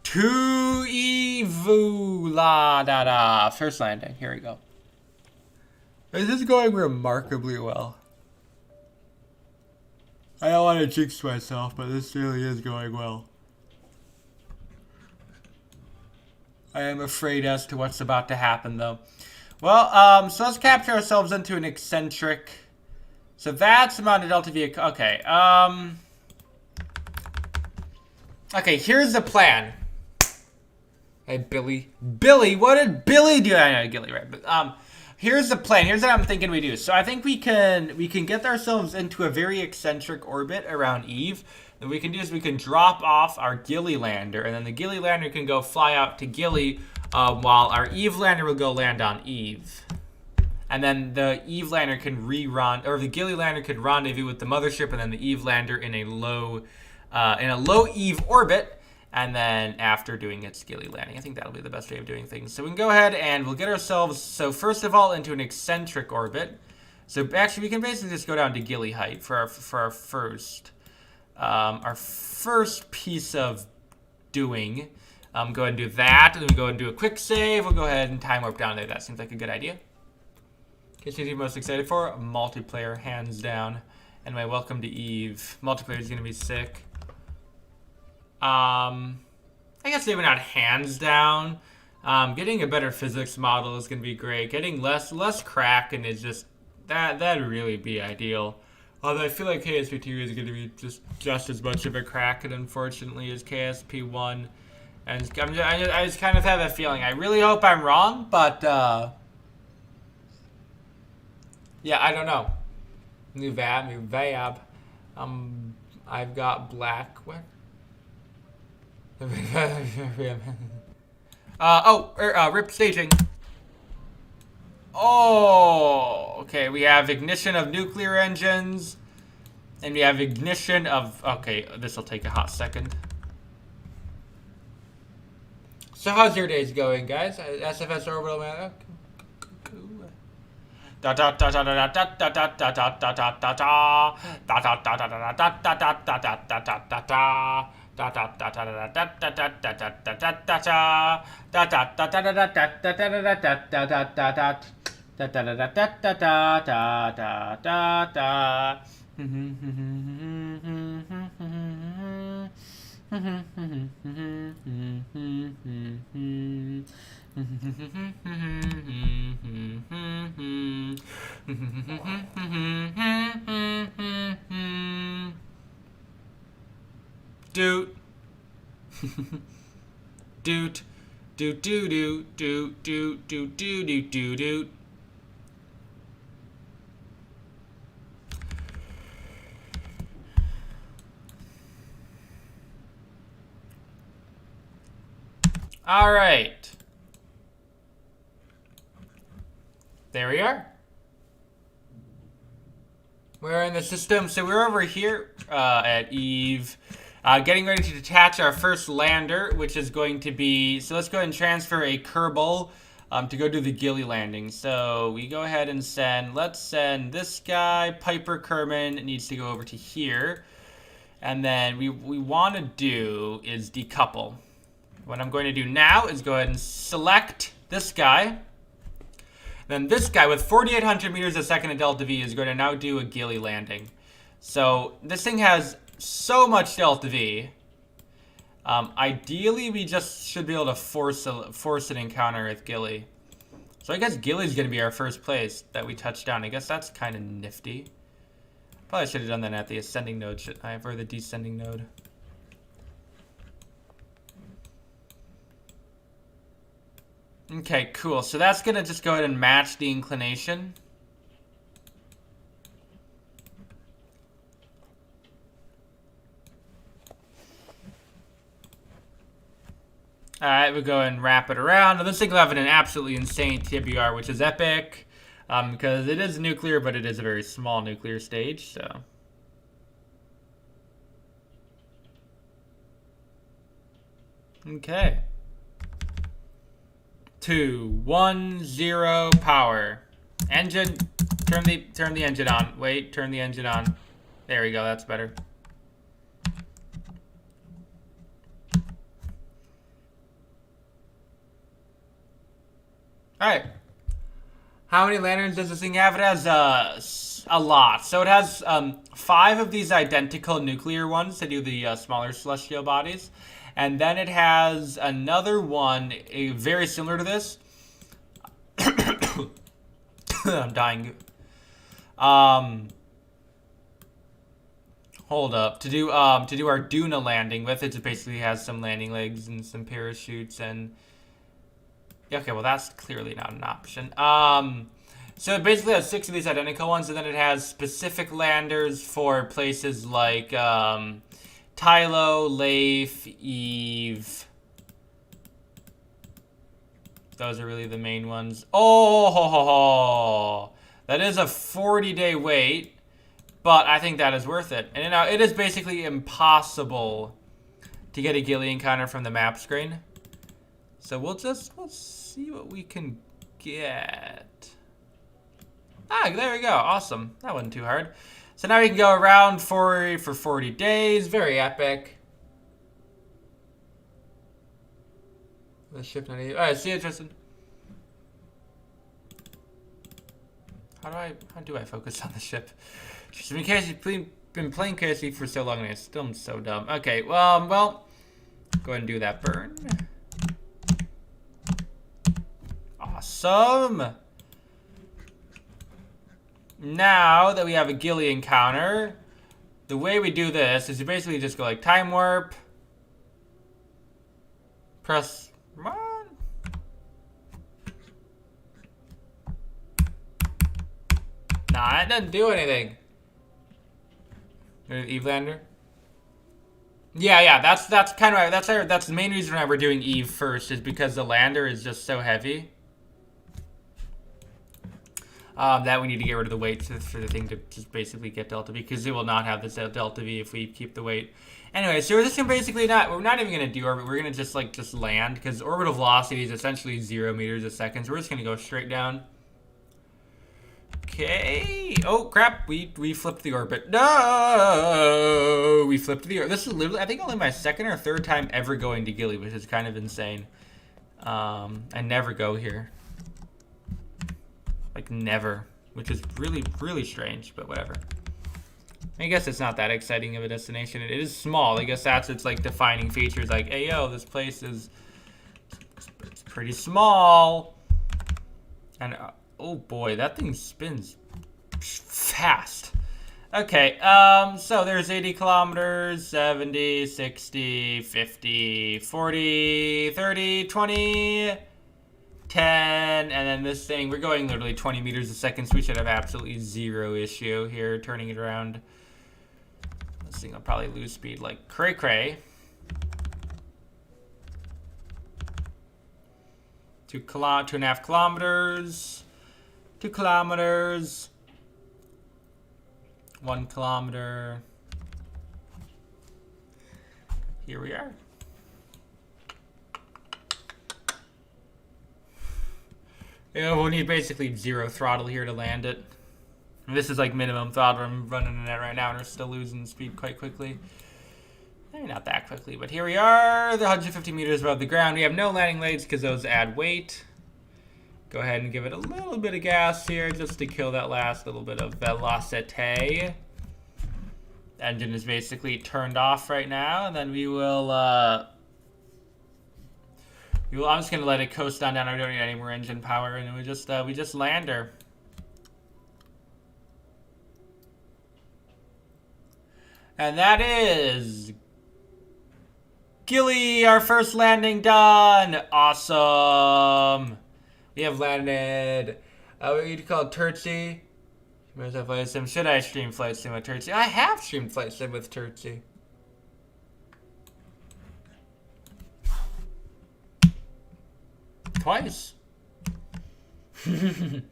To Evu la da da. First landing. Here we go. This is going remarkably well. I don't want to jinx myself, but this really is going well. I am afraid as to what's about to happen, though. Well, so let's capture ourselves into an eccentric. So that's amount of Delta V. Okay, okay, here's the plan. Hey, Billy. Billy, what did Billy do? I know, Gilly, right? But, here's the plan. Here's what I'm thinking we do. So I think we can get ourselves into a very eccentric orbit around Eve. What we can do is we can drop off our Gilly lander, and then the Gilly lander can go fly out to Gilly, while our Eve lander will go land on Eve. And then the Eve lander can or the Gilly lander could rendezvous with the mothership, and then the Eve lander in a low Eve orbit. And then after doing its Gilly landing, I think that'll be the best way of doing things. So we can go ahead and we'll get ourselves, so first of all, into an eccentric orbit. So actually, we can basically just go down to Gilly height for our first piece of doing. Go ahead and do that, and then we go and do a quick save. We'll go ahead and time warp down there. That seems like a good idea. In case you're most excited for multiplayer, hands down. Anyway, welcome to Eve. Multiplayer is gonna be sick. I guess maybe not hands down. Getting a better physics model is gonna be great. Getting less Kraken is just that'd really be ideal. Although I feel like KSP2 is gonna be just as much of a Kraken, unfortunately, as KSP1. And I just kind of have a feeling. I really hope I'm wrong, but Yeah, I don't know. New vab. I've got black. What? Rip staging. Oh, okay. We have ignition of nuclear engines, and we have ignition of. Okay, this will take a hot second. So how's your days going, guys? SFS orbital man. Doot. Doot. Doot doo doo doot doot doot doo doo doo doot. All right. There we are. We're in the system. So we're over here at Eve, getting ready to detach our first lander, which is going to be... So let's go ahead and transfer a Kerbal to go do the Gilly landing. So we go ahead and send... Let's send this guy, Piper Kerman, needs to go over to here. And then we want to do is decouple. What I'm going to do now is go ahead and select this guy. Then this guy with 4,800 meters a second of delta V is going to now do a Gilly landing. So this thing has so much delta V. Ideally, we just should be able to force an encounter with Gilly. So I guess Gilly's going to be our first place that we touch down. I guess that's kind of nifty. Probably should have done that at the ascending node, shouldn't I? Or the descending node. Okay, cool. So that's going to just go ahead and match the inclination. Alright, we'll go and wrap it around. Now, this thing will have an absolutely insane TBR, which is epic. Because it is nuclear, but it is a very small nuclear stage, so... Okay. 2, 1, 0, power. Engine, turn the engine on. Wait, turn the engine on. There we go, that's better. Alright. How many lanterns does this thing have? It has a lot. So it has 5 of these identical nuclear ones to do the smaller celestial bodies. And then it has another one, very similar to this. I'm dying. Hold up. To do our Duna landing with it basically has some landing legs and some parachutes and... Okay, well that's clearly not an option. So it basically has 6 of these identical ones, and then it has specific landers for places like Tylo, Leif, Eve. Those are really the main ones. Oh, that is a 40-day wait, but I think that is worth it. And now it is basically impossible to get a Gilly encounter from the map screen. So let's see what we can get. Ah, there we go. Awesome. That wasn't too hard. So now we can go around for 40 days. Very epic. The ship not even... Alright, see you, Tristan. How do I focus on the ship? Tristan, in case you've been playing KSP for so long and I still am so dumb. Okay, well, go ahead and do that burn. Awesome. Now that we have a Gilly encounter, the way we do this is you basically just go like time warp, press on. Nah, it doesn't do anything. Eve lander. Yeah. That's kind of that's the main reason why we're doing Eve first is because the lander is just so heavy. That we need to get rid of the weight for the thing to just basically get delta V, because it will not have this delta V if we keep the weight. Anyway, so we're just gonna basically we're not even gonna deorbit. We're gonna just land, because orbital velocity is essentially 0 meters a second. So we're just gonna go straight down. Okay. Oh crap! We flipped the orbit. No, we flipped the orbit. This is literally, I think, only my second or third time ever going to Gilly, which is kind of insane. I never go here. Like, never. Which is really, really strange, but whatever. I guess it's not that exciting of a destination. It is small. I guess that's its, like, defining features. Like, hey, yo, this place is... It's pretty small. And, oh, boy, that thing spins fast. Okay, so there's 80 kilometers, 70, 60, 50, 40, 30, 20... 10, and then this thing, we're going literally 20 meters a second, so we should have absolutely zero issue here turning it around. This thing will probably lose speed like cray-cray. 2.5 kilometers. 2 kilometers. 1 kilometer. Here we are. Yeah, we'll need basically 0 throttle here to land it. And this is like minimum throttle I'm running it at right now, and we're still losing speed quite quickly. Maybe not that quickly, but here we are. The 150 meters above the ground. We have no landing legs because those add weight. Go ahead and give it a little bit of gas here just to kill that last little bit of velocity. The engine is basically turned off right now, and then we will... I'm just gonna let it coast on down. I don't need any more engine power, and we just land her. And that is Gilly, our first landing done. Awesome. We have landed. What you call it, Turtsy? Should I stream Flight Sim with Turtsy? I have streamed Flight Sim with Turtsy. Twice. Hey,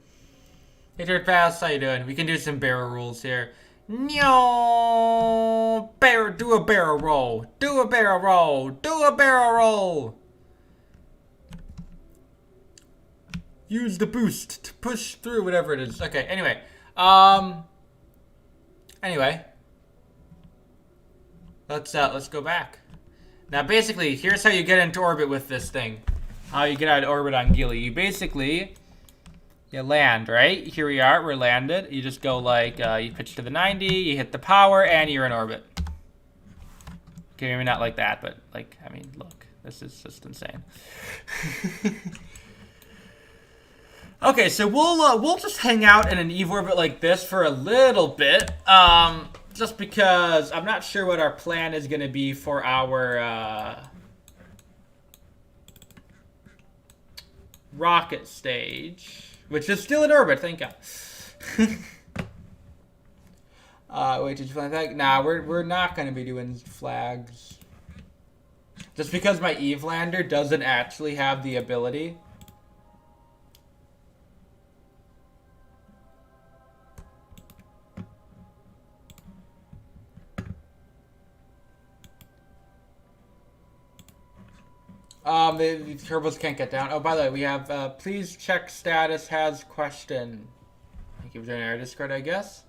Dirt Pass, how you doing? We can do some barrel rolls here. No, do a barrel roll. Do a barrel roll. Do a barrel roll. Use the boost to push through whatever it is. Okay. Anyway. Let's go back. Now, basically, here's how you get into orbit with this thing. How you get out of orbit on Gilly. You basically, you land, right? Here we are, we're landed. You just go like, you pitch to the 90, you hit the power, and you're in orbit. Okay, maybe not like that, but like, I mean, look, this is just insane. Okay, so we'll just hang out in an Eve orbit like this for a little bit. Just because I'm not sure what our plan is gonna be for our, rocket stage, which is still in orbit, thank God. Wait, did you find that? Nah, we're not gonna be doing flags. Just because my Eve lander doesn't actually have the ability. The turbos can't get down. Oh, by the way, we have, please check status has question. Thank you for joining our Discord, I guess.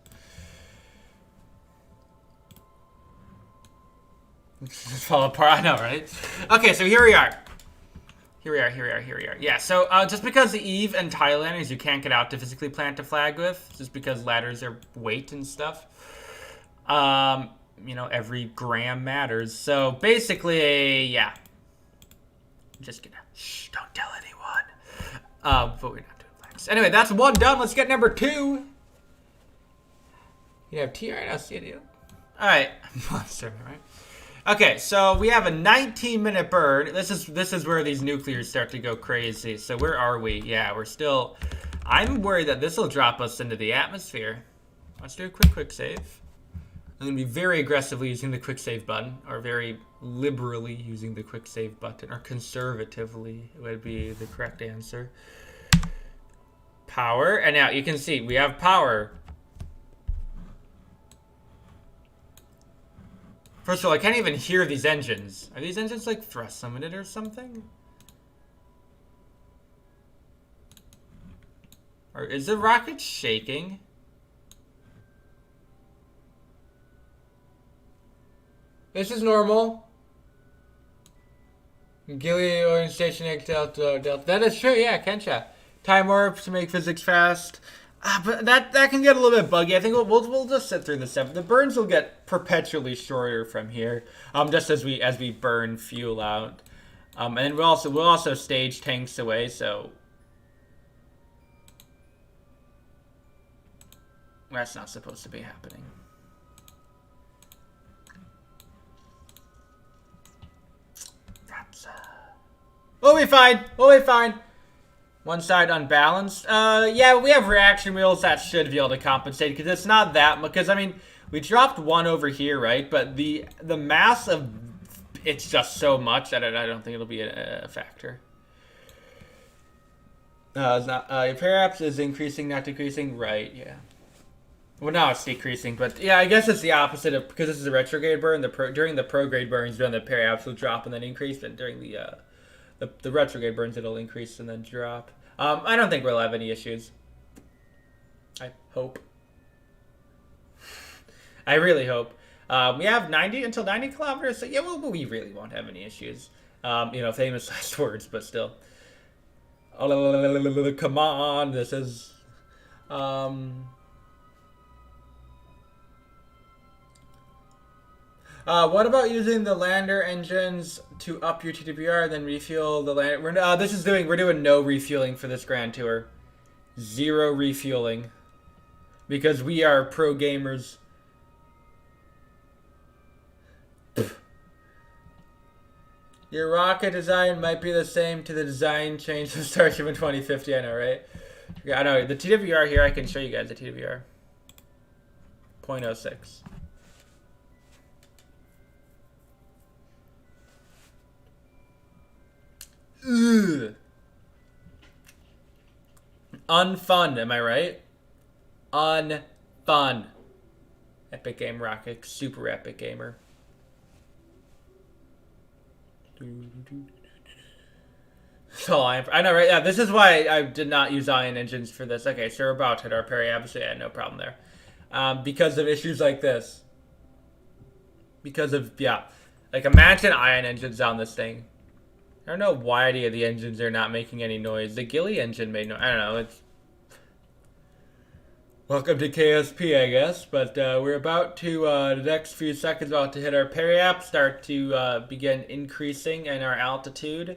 Just fall apart, I know, right? Okay, so here we are. Here we are. Yeah, so, just because the Eve and Thailanders you can't get out to physically plant a flag with, just because ladders are weight and stuff. You know, every gram matters. So, basically, yeah. Just gonna don't tell anyone. But we're not doing flags. Anyway, that's one done. Let's get number 2. You have T right now, see it. Alright. Monster, right? Okay, so we have a 19-minute burn. This is where these nuclears start to go crazy. So where are we? Yeah, we're still I'm worried that this will drop us into the atmosphere. Let's do a quick save. I'm going to be very aggressively using the quick save button, or very liberally using the quick save button, or conservatively would be the correct answer. Power, and now you can see we have power. First of all, I can't even hear these engines. Are these engines like thrust limited or something? Or is the rocket shaking? This is normal. Gilly orientation delta. That is true, yeah, Kensha. Time warp to make physics fast. But that can get a little bit buggy. I think we'll just sit through the step. The burns will get perpetually shorter from here. Just as we burn fuel out. And then we'll also stage tanks away, so that's not supposed to be happening. We'll be fine. We'll be fine. One side unbalanced. Yeah, we have reaction wheels that should be able to compensate because it's not that much. Because I mean, we dropped one over here, right? But the mass of it's just so much that I don't think it'll be a factor. It's not. Perhaps is increasing, not decreasing. Right? Yeah. Well, now it's decreasing, but yeah, I guess it's the opposite of because this is a retrograde burn. During the prograde burns, during the periapse will drop and then increase, but during the retrograde burns, it'll increase and then drop. I don't think we'll have any issues. I hope. I really hope. We have 90 until 90 kilometers, so yeah, we really won't have any issues. Famous last words, but still. Come on, this is. What about using the lander engines to up your TWR, then refuel the lander? We're doing no refueling for this Grand Tour. 0 refueling. Because we are pro gamers. Your rocket design might be the same to the design change of Starship in 2050, I know, right? Yeah, I know. The TWR here, I can show you guys the TWR. 0.06. Ugh. Unfun, am I right? Unfun. Epic Game Rocket, super epic gamer. So I know, right? Yeah, this is why I did not use ion engines for this. Okay, so we're about to hit our periapse. Yeah, no problem there. Because of issues like this. Because of, yeah. Like, imagine ion engines on this thing. I don't know why any of the engines are not making any noise. The Gilly engine made no... I don't know. It's... Welcome to KSP, I guess. But we're about to, the next few seconds, about to hit our periapse, start to begin increasing in our altitude.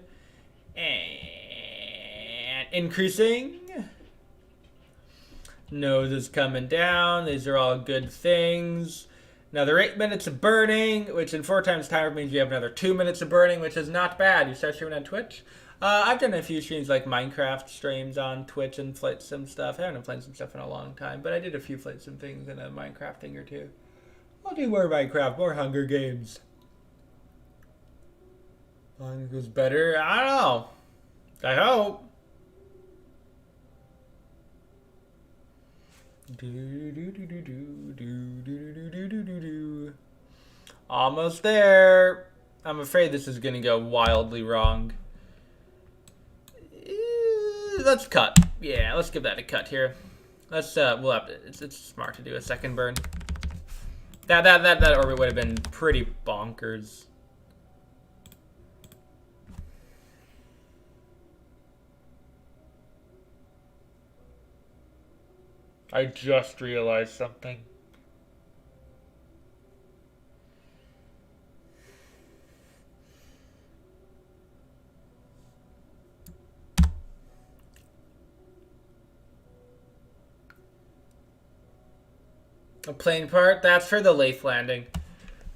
And increasing. Nose is coming down. These are all good things. Another 8 minutes of burning, which in 4 times time means you have another 2 minutes of burning, which is not bad. You start streaming on Twitch. I've done a few streams like Minecraft streams on Twitch and Flight Sim stuff. I haven't played some stuff in a long time, but I did a few Flight Sim things and a Minecraft thing or two. I'll do more Minecraft, more Hunger Games. Who's better? I don't know. I hope. Almost there. I'm afraid this is gonna go wildly wrong. Let's cut. Yeah, let's give that a cut here. Let's we'll have to. It's smart to do a second burn. That orbit would have been pretty bonkers. I just realized something. A plane part? That's for the Lathe landing.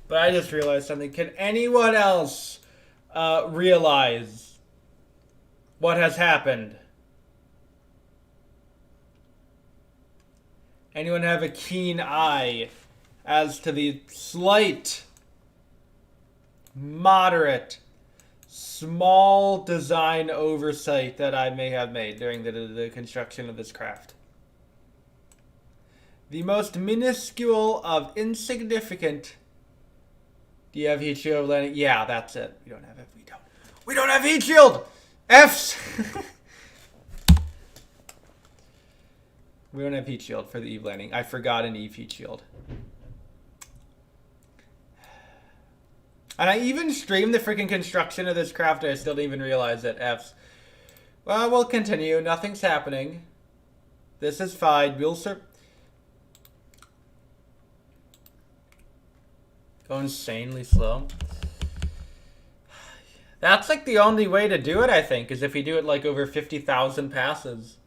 But I just realized something. Can anyone else realize what has happened? Anyone have a keen eye as to the slight, moderate, small design oversight that I may have made during the construction of this craft? The most minuscule of insignificant. Do you have heat shield landing? Yeah, that's it. We don't have it. We don't have heat shield. F's. We don't have heat shield for the Eve landing. I forgot an Eve heat shield. And I even streamed the freaking construction of this craft and I still didn't even realize it. F's. Well, we'll continue. Nothing's happening. This is fine. We'll go insanely slow. That's like the only way to do it, I think, is if we do it like over 50,000 passes.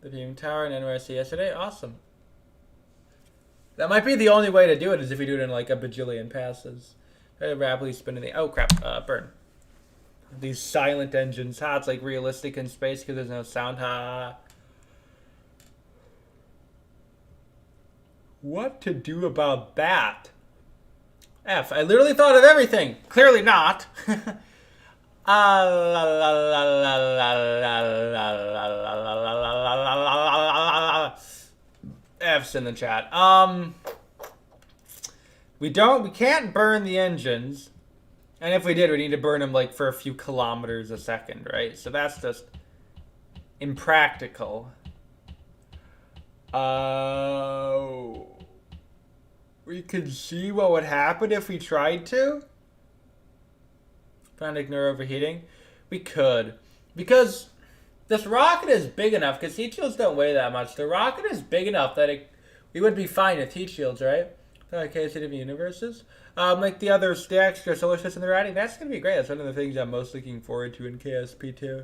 The beam tower in NYC yesterday? Awesome. That might be the only way to do it, is if we do it in like a bajillion passes. Rapidly spinning the... Oh, crap. Burn. These silent engines. Ha, it's like realistic in space because there's no sound. Ha. What to do about that? F. I literally thought of everything. Clearly not. F's in the chat. We can't burn the engines. And if we did, we need to burn them like for a few kilometers a second, right? So that's just impractical. We could see what would happen if we tried to. Trying to ignore overheating. We could. Because this rocket is big enough, because heat shields don't weigh that much. The rocket is big enough that we would be fine with heat shields, right? Like KSP universes. Like the extra solar system they're adding. That's going to be great. That's one of the things I'm most looking forward to in KSP too.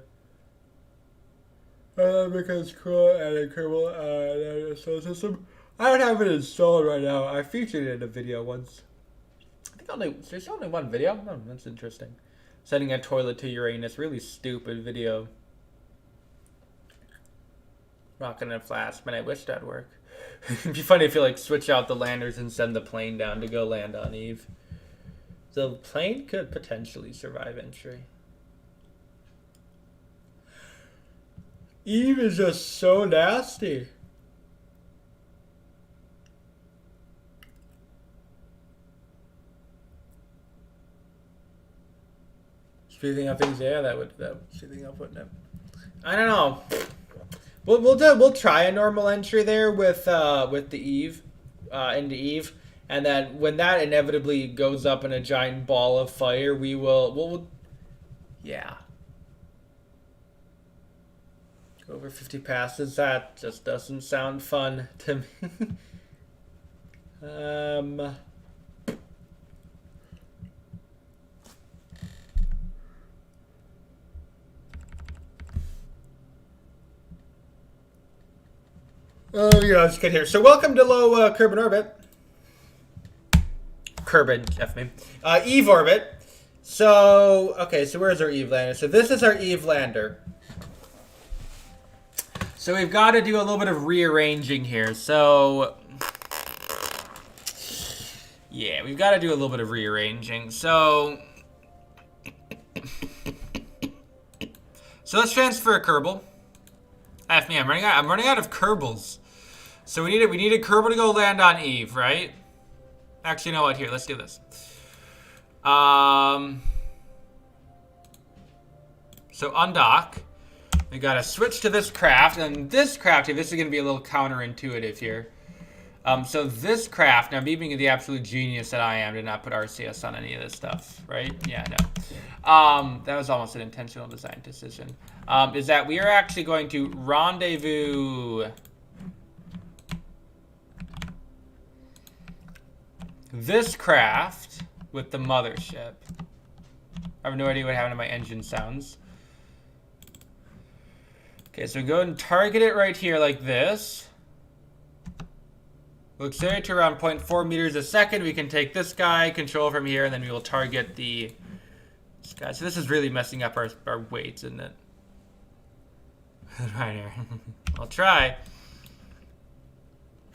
Because cool and Kerbal solar system. I don't have it installed right now. I featured it in a video once. I think there's only one video. Oh, that's interesting. Sending a toilet to Uranus. Really stupid video. Rocket and a flash. Man, I wish that'd work. It'd be funny if you like switch out the landers and send the plane down to go land on Eve. The plane could potentially survive entry. Eve is just so nasty. Speeding up things, yeah, that would speeding up wouldn't it? I don't know. We'll try a normal entry there with the Eve, into Eve, and then when that inevitably goes up in a giant ball of fire, we'll yeah. Over 50 passes, that just doesn't sound fun to me. Oh, yeah, let's get here. So welcome to low Kerbin orbit. Kerbin, F me. Eve orbit. So, okay, so where's our Eve lander? So this is our Eve lander. So we've got to do a little bit of rearranging here. So, yeah, we've got to do a little bit of rearranging. So let's transfer a Kerbal. F me, I'm running out of Kerbals. So we need a Kerbal to go land on Eve, right? Actually, you know what? Here, let's do this. So undock. We gotta switch to this craft, and this craft here, this is gonna be a little counterintuitive here. So this craft, now me being the absolute genius that I am, did not put RCS on any of this stuff, right? Yeah, no. That was almost an intentional design decision. Is that we are actually going to rendezvous this craft with the mothership. I have no idea what happened to my engine sounds. Okay, so go and target it right here like this. We'll accelerate to around 0.4 meters a second. We can take this guy, control from here, and then we will target this guy. So this is really messing up our weights, isn't it? Right here. I'll try.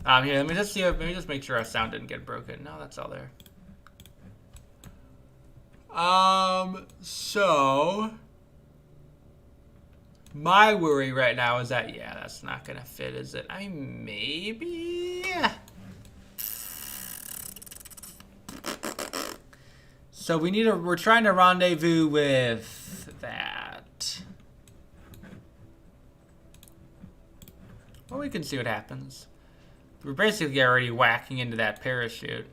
Here, let me just see. Let me just make sure our sound didn't get broken. No, that's all there. So my worry right now is that, yeah, that's not gonna fit, is it? I mean, maybe. So we're trying to rendezvous with that. Well, we can see what happens. We're basically already whacking into that parachute.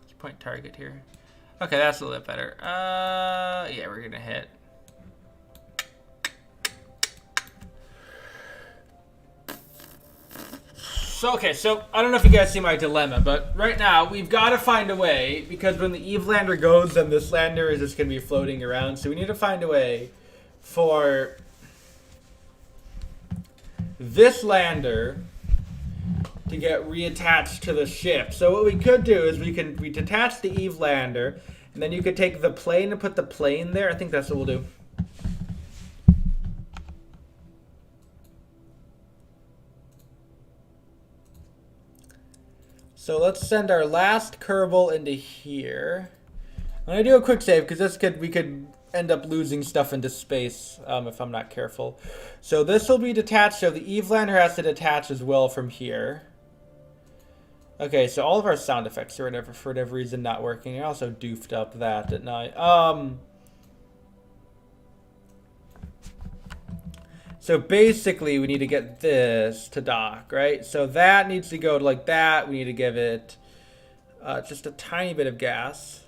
Let's point target here. Okay, that's a little bit better. Yeah, we're gonna hit. So, okay, so I don't know if you guys see my dilemma, but right now we've got to find a way, because when the Eve lander goes, then this lander is just going to be floating around. So we need to find a way for this lander to get reattached to the ship. So what we could do is we detach the Eve lander, and then you could take the plane and put the plane there. I think that's what we'll do. So let's send our last Kerbal into here. I'm gonna do a quick save because we could end up losing stuff into space if I'm not careful. So this will be detached. So the Eve lander has to detach as well from here. Okay, so all of our sound effects are for whatever reason not working. I also doofed up that, didn't I? So basically, we need to get this to dock, right? So that needs to go to like that. We need to give it just a tiny bit of gas.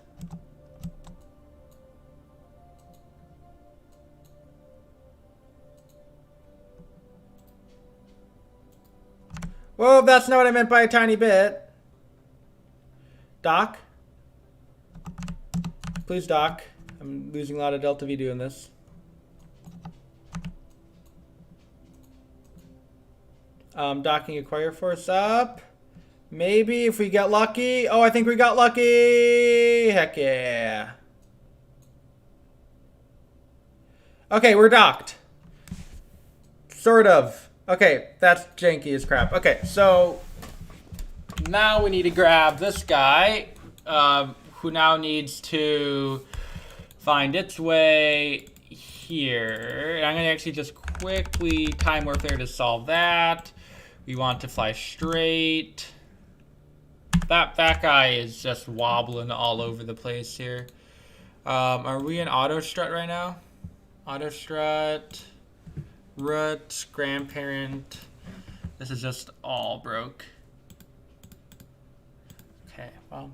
Whoa, that's not what I meant by a tiny bit. Dock. Please dock. I'm losing a lot of Delta V doing this. Docking acquire force up. Maybe if we get lucky. Oh, I think we got lucky. Heck yeah. Okay, we're docked. Sort of. Okay, that's janky as crap. Okay, so now we need to grab this guy, who now needs to find its way here. And I'm going to actually just quickly time warp there to solve that. We want to fly straight. That guy is just wobbling all over the place here. Are we in auto strut right now? Auto strut, root, grandparent. This is just all broke. Okay, well,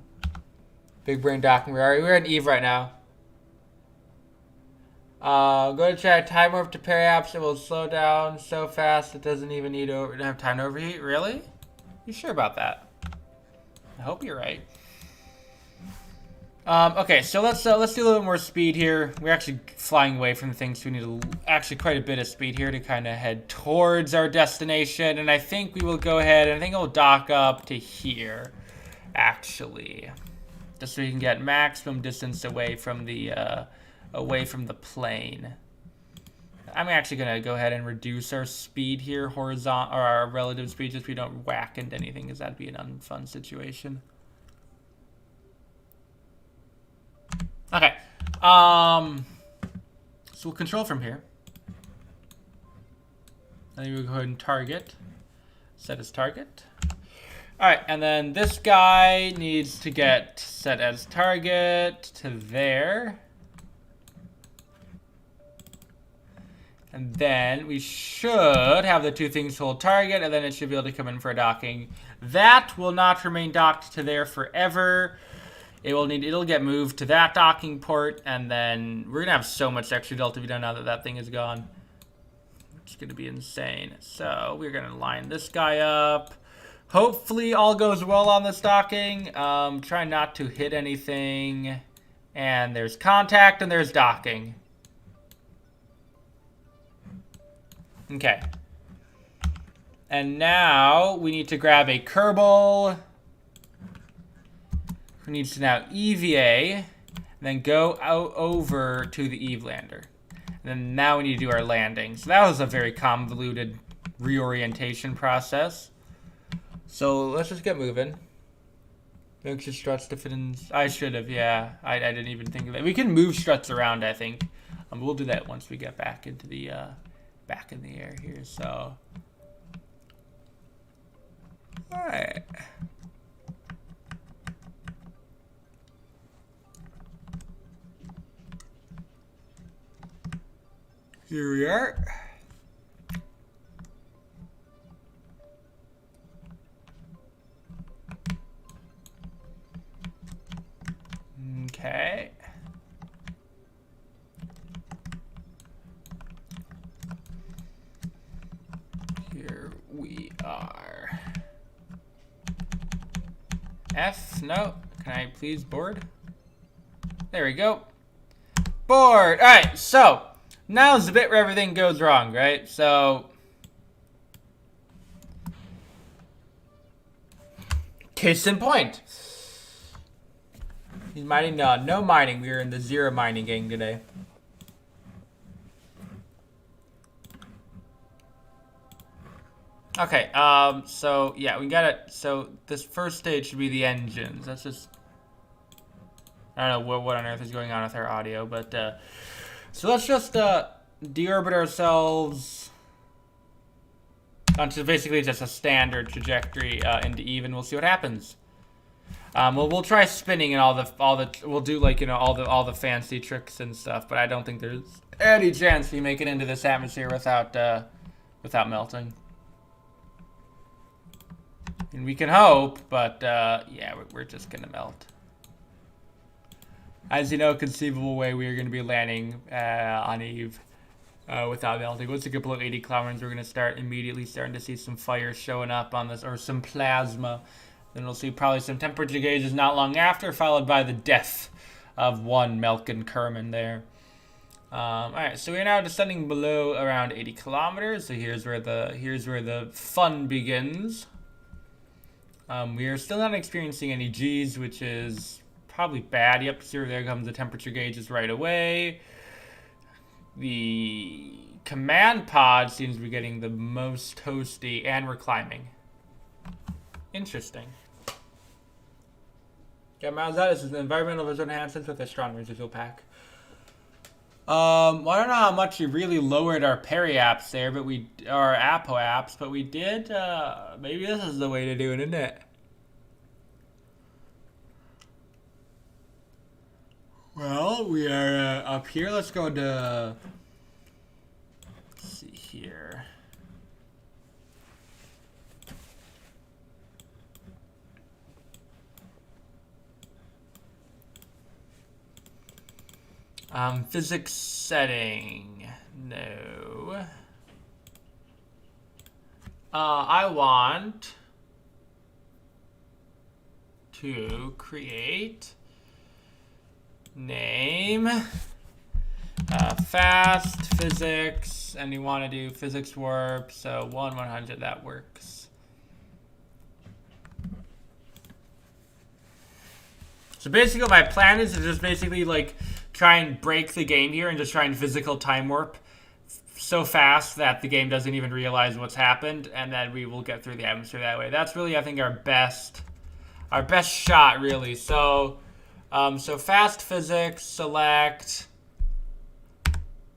big brain docking. We're in Eve right now. Go to chat. Time warp to periaps. It will slow down so fast it doesn't even need to have time to overheat. Really? You sure about that? I hope you're right. Okay, so let's do a little more speed here. We're actually flying away from the things, so we need actually quite a bit of speed here to kind of head towards our destination. And I think we will go ahead and I think I'll dock up to here, actually, just so we can get maximum distance away from the plane. I'm actually gonna go ahead and reduce our speed here, horizontal or our relative speed, just so we don't whack into anything, because that'd be an unfun situation. Okay, so we'll control from here. And then we'll go ahead and target, set as target. All right, and then this guy needs to get set as target to there. And then we should have the two things hold target, and then it should be able to come in for a docking. That will not remain docked to there forever. It'll get moved to that docking port, and then we're gonna have so much extra Delta V now that thing is gone. It's gonna be insane. So we're gonna line this guy up. Hopefully all goes well on this docking. Try not to hit anything. And there's contact and there's docking. Okay. And now we need to grab a Kerbal, who needs to now EVA, and then go out over to the Eve lander. And then now we need to do our landing. So that was a very convoluted reorientation process. So let's just get moving. Extra struts to fit in. I should have, yeah. I didn't even think of that. We can move struts around, I think. We'll do that once we get back into the back in the air here. So, all right. Here we are. Okay. Here we are. F, no. Can I please board? There we go. Board. All right, so now's the bit where everything goes wrong, right? So, case in point. He's mining, no mining. We are in the 0 mining gang today. Okay, so yeah, we got it. So this first stage should be the engines. That's just, I don't know what on earth is going on with our audio, but so let's just deorbit ourselves onto basically just a standard trajectory into even. We'll see what happens. We'll try spinning and all the we'll do like, you know, all the fancy tricks and stuff, but I don't think there's any chance we make it into this atmosphere without melting. And we can hope, but yeah, we're just gonna melt. As you know, conceivable way we are gonna be landing on Eve without melting. Once we get below 80 kilometers, we're gonna start immediately starting to see some fire showing up on this, or some plasma. Then we'll see probably some temperature gauges not long after, followed by the death of one Melkin Kerman there. All right, so we're now descending below around 80 kilometers. So here's where the fun begins. We are still not experiencing any G's, which is probably bad. Yep, so there comes the temperature gauges right away. The command pod seems to be getting the most toasty, and we're climbing. Interesting. Yeah, miles out. This is an environmental visual enhancements with a strong residual pack. Well, I don't know how much we really lowered our peri-apps there, but our apo-apps, but we did, maybe this is the way to do it, isn't it? Well, we are up here. Let's go to, let's see here. Physics setting. No. I want to create name fast physics, and you want to do physics warp, so 1/100, that works. So basically what my plan is to just basically like try and break the game here and just try and physical time warp so fast that the game doesn't even realize what's happened, and then we will get through the atmosphere that way. That's really, I think, our best shot, really. So so fast physics, select.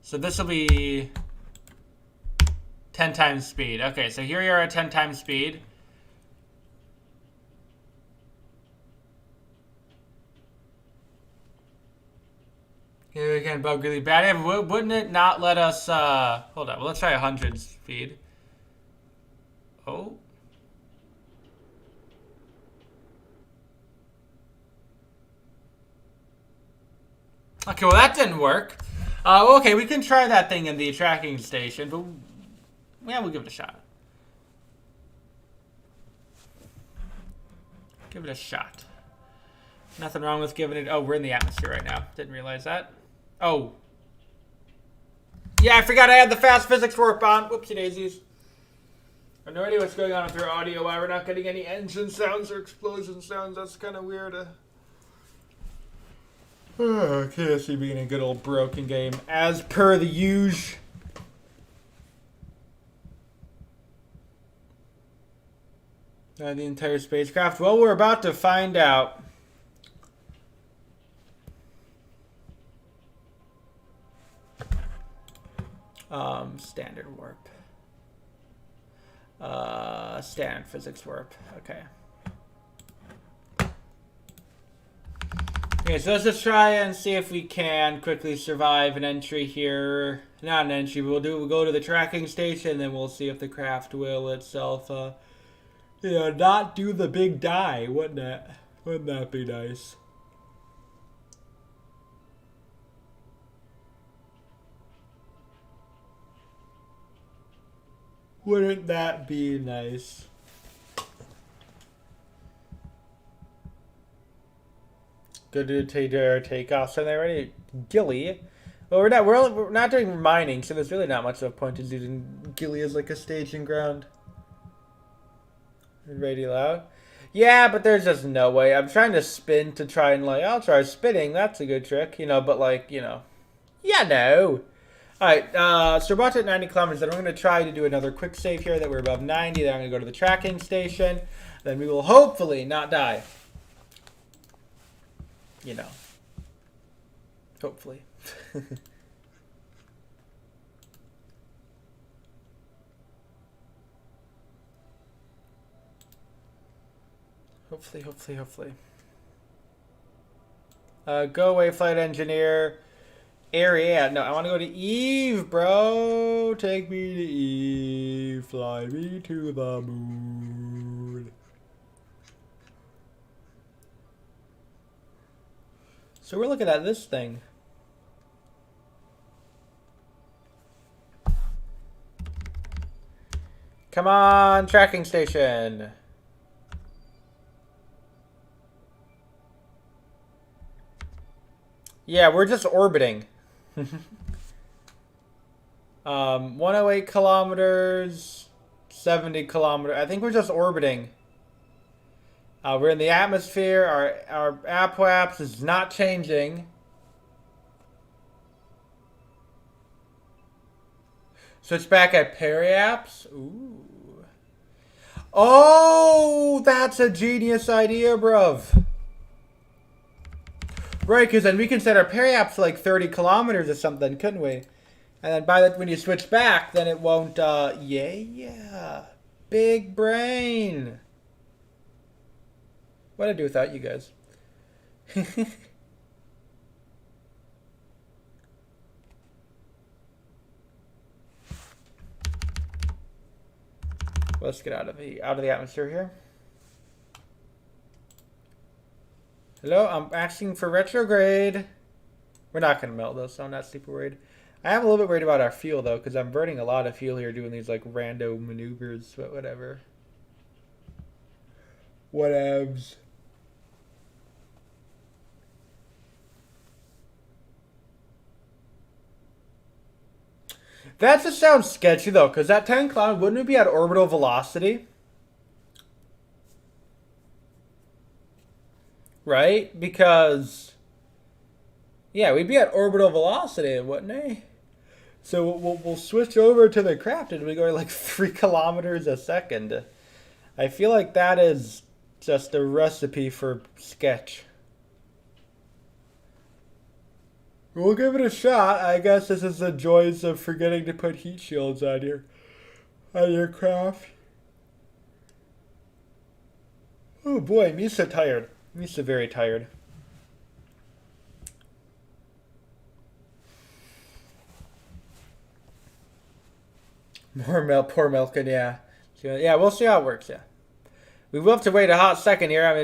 So this will be 10 times speed. Okay, so here we are at 10 times speed. Here we can bug really bad. Yeah, wouldn't it not let us, hold on, well, let's try 100 speed. Oh. Okay, well, that didn't work. Okay, we can try that thing in the tracking station, but yeah, we'll give it a shot. Give it a shot. Nothing wrong with giving it, oh, we're in the atmosphere right now. Didn't realize that. Oh. Yeah, I forgot I had the fast physics warp on. Whoopsie daisies. I have no idea what's going on with your audio, why we're not getting any engine sounds or explosion sounds. That's kind of weird. KSP being a good old broken game, as per the usual. The entire spacecraft. Well, we're about to find out. Standard warp. Standard physics warp. Okay. Okay, so let's just try and see if we can quickly survive an entry here. Not an entry, but we'll go to the tracking station, and then we'll see if the craft will itself, not do the big die. Wouldn't that be nice? Wouldn't that be nice? Good to take our takeoff. So they're ready. Gilly. Well, we're not doing mining, so there's really not much of a point in using Gilly as like a staging ground. Ready loud. Yeah, but there's just no way. I'm trying to spin to try and I'll try spinning. That's a good trick, but yeah, no. Alright, so we're about at 90 kilometers. Then we're going to try to do another quick save here that we're above 90. Then I'm going to go to the tracking station. Then we will hopefully not die. Hopefully. Hopefully. Go away, flight engineer. Area. No, I want to go to Eve, bro. Take me to Eve. Fly me to the moon. So we're looking at this thing. Come on, tracking station. Yeah, we're just orbiting. 108 kilometers, 70 kilometers. I think we're just orbiting. We're in the atmosphere. Our apoapse is not changing. Switch back at periapse. Ooh. Oh, that's a genius idea, bruv. Right, because then we can set our periapse to like 30 kilometers or something, couldn't we? And then when you switch back, then it won't, yeah. Big brain. What'd I do without you guys? Let's get out of the atmosphere here. Hello, I'm asking for retrograde. We're not going to melt though, so I'm not super worried. I am a little bit worried about our fuel though, because I'm burning a lot of fuel here doing these like rando maneuvers, but whatever. Whatevs. That just sounds sketchy though, because that 10 cloud, wouldn't it be at orbital velocity? Right? Because, yeah, we'd be at orbital velocity, wouldn't we? So we'll switch over to the craft and we go like 3 kilometers a second. I feel like that is just a recipe for sketch. We'll give it a shot. I guess this is the joys of forgetting to put heat shields on your craft. Oh boy, Misa tired. Misa very tired. More milk, poor Milken, yeah. Yeah, we'll see how it works, yeah. We will have to wait a hot second here. I'm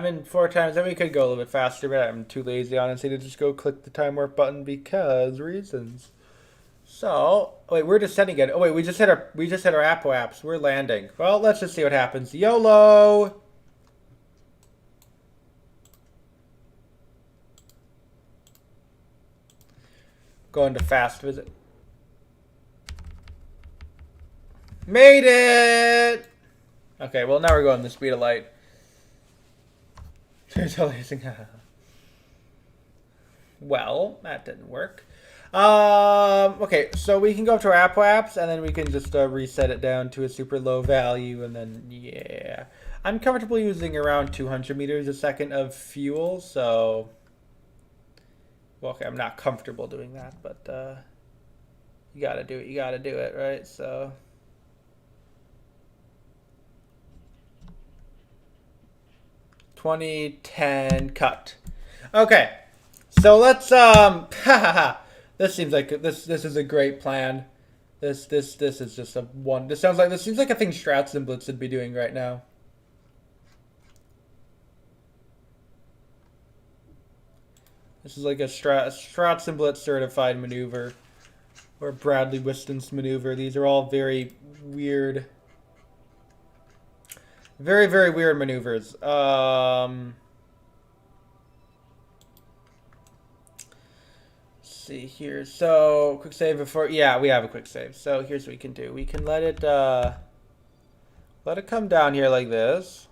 in 4 times. Then we could go a little bit faster, but I'm too lazy, honestly, to just go click the time warp button because reasons. So, wait, we're descending again. Oh wait, we just hit our apoapse. We're landing. Well, let's just see what happens. YOLO! Going to fast visit. Made it! Okay, well now we're going the speed of light. Well, that didn't work. Okay, so we can go up to our apoapse and then we can just reset it down to a super low value and then, yeah. I'm comfortable using around 200 meters a second of fuel, so... Well, okay, I'm not comfortable doing that, but you gotta do it. You gotta do it, right? So... 2010 cut. Okay, so let's this seems like this is a great plan. This is just a one. This seems like a thing Strats and Blitz would be doing right now. This is like a Strats and Blitz certified maneuver, or Bradley Wiston's maneuver. These are all very weird, very weird maneuvers. See here. So quick save before. Yeah, we have a quick save. So here's what we can do. We can let it come down here like this.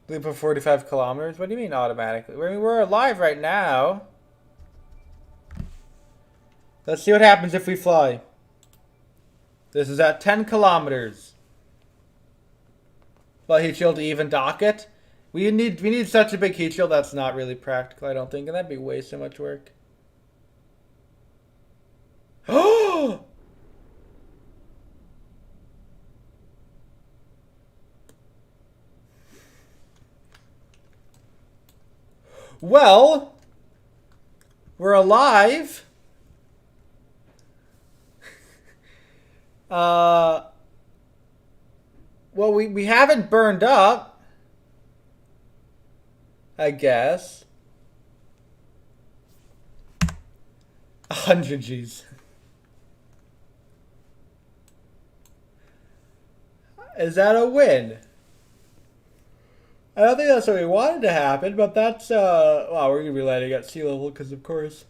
Leap of 45 kilometers. What do you mean automatically? I mean, we're alive right now. Let's see what happens if we fly. This is at 10 kilometers. Fly heat shield to even dock it. We need such a big heat shield that's not really practical, I don't think, and that'd be way so much work. Oh! Well, we're alive. Well, we haven't burned up, I guess. 100 G's. Is that a win? I don't think that's what we wanted to happen, but that's, wow, we're going to be landing at sea level, because of course.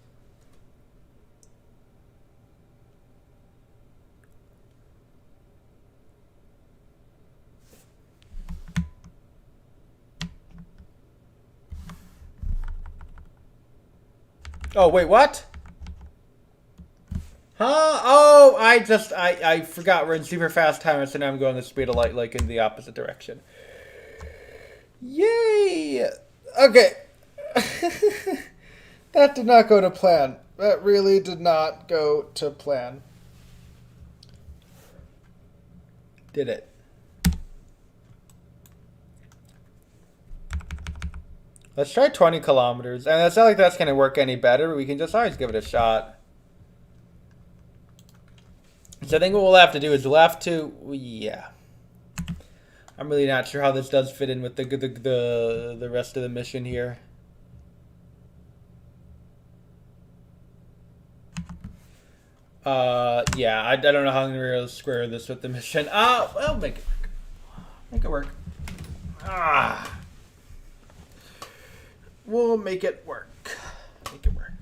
Oh, wait, what? Huh? Oh, I forgot we're in super fast timer, so now I'm going the speed of light, like, in the opposite direction. Yay! Okay. That did not go to plan. That really did not go to plan. Did it? Let's try 20 kilometers. And it's not like that's going to work any better. We can just always give it a shot. So I think what we'll have to do is we'll have to... Yeah. I'm really not sure how this does fit in with the rest of the mission here. Yeah, I don't know how I'm going to square this with the mission. Well, make it work. Make it work. We'll make it work. Make it work.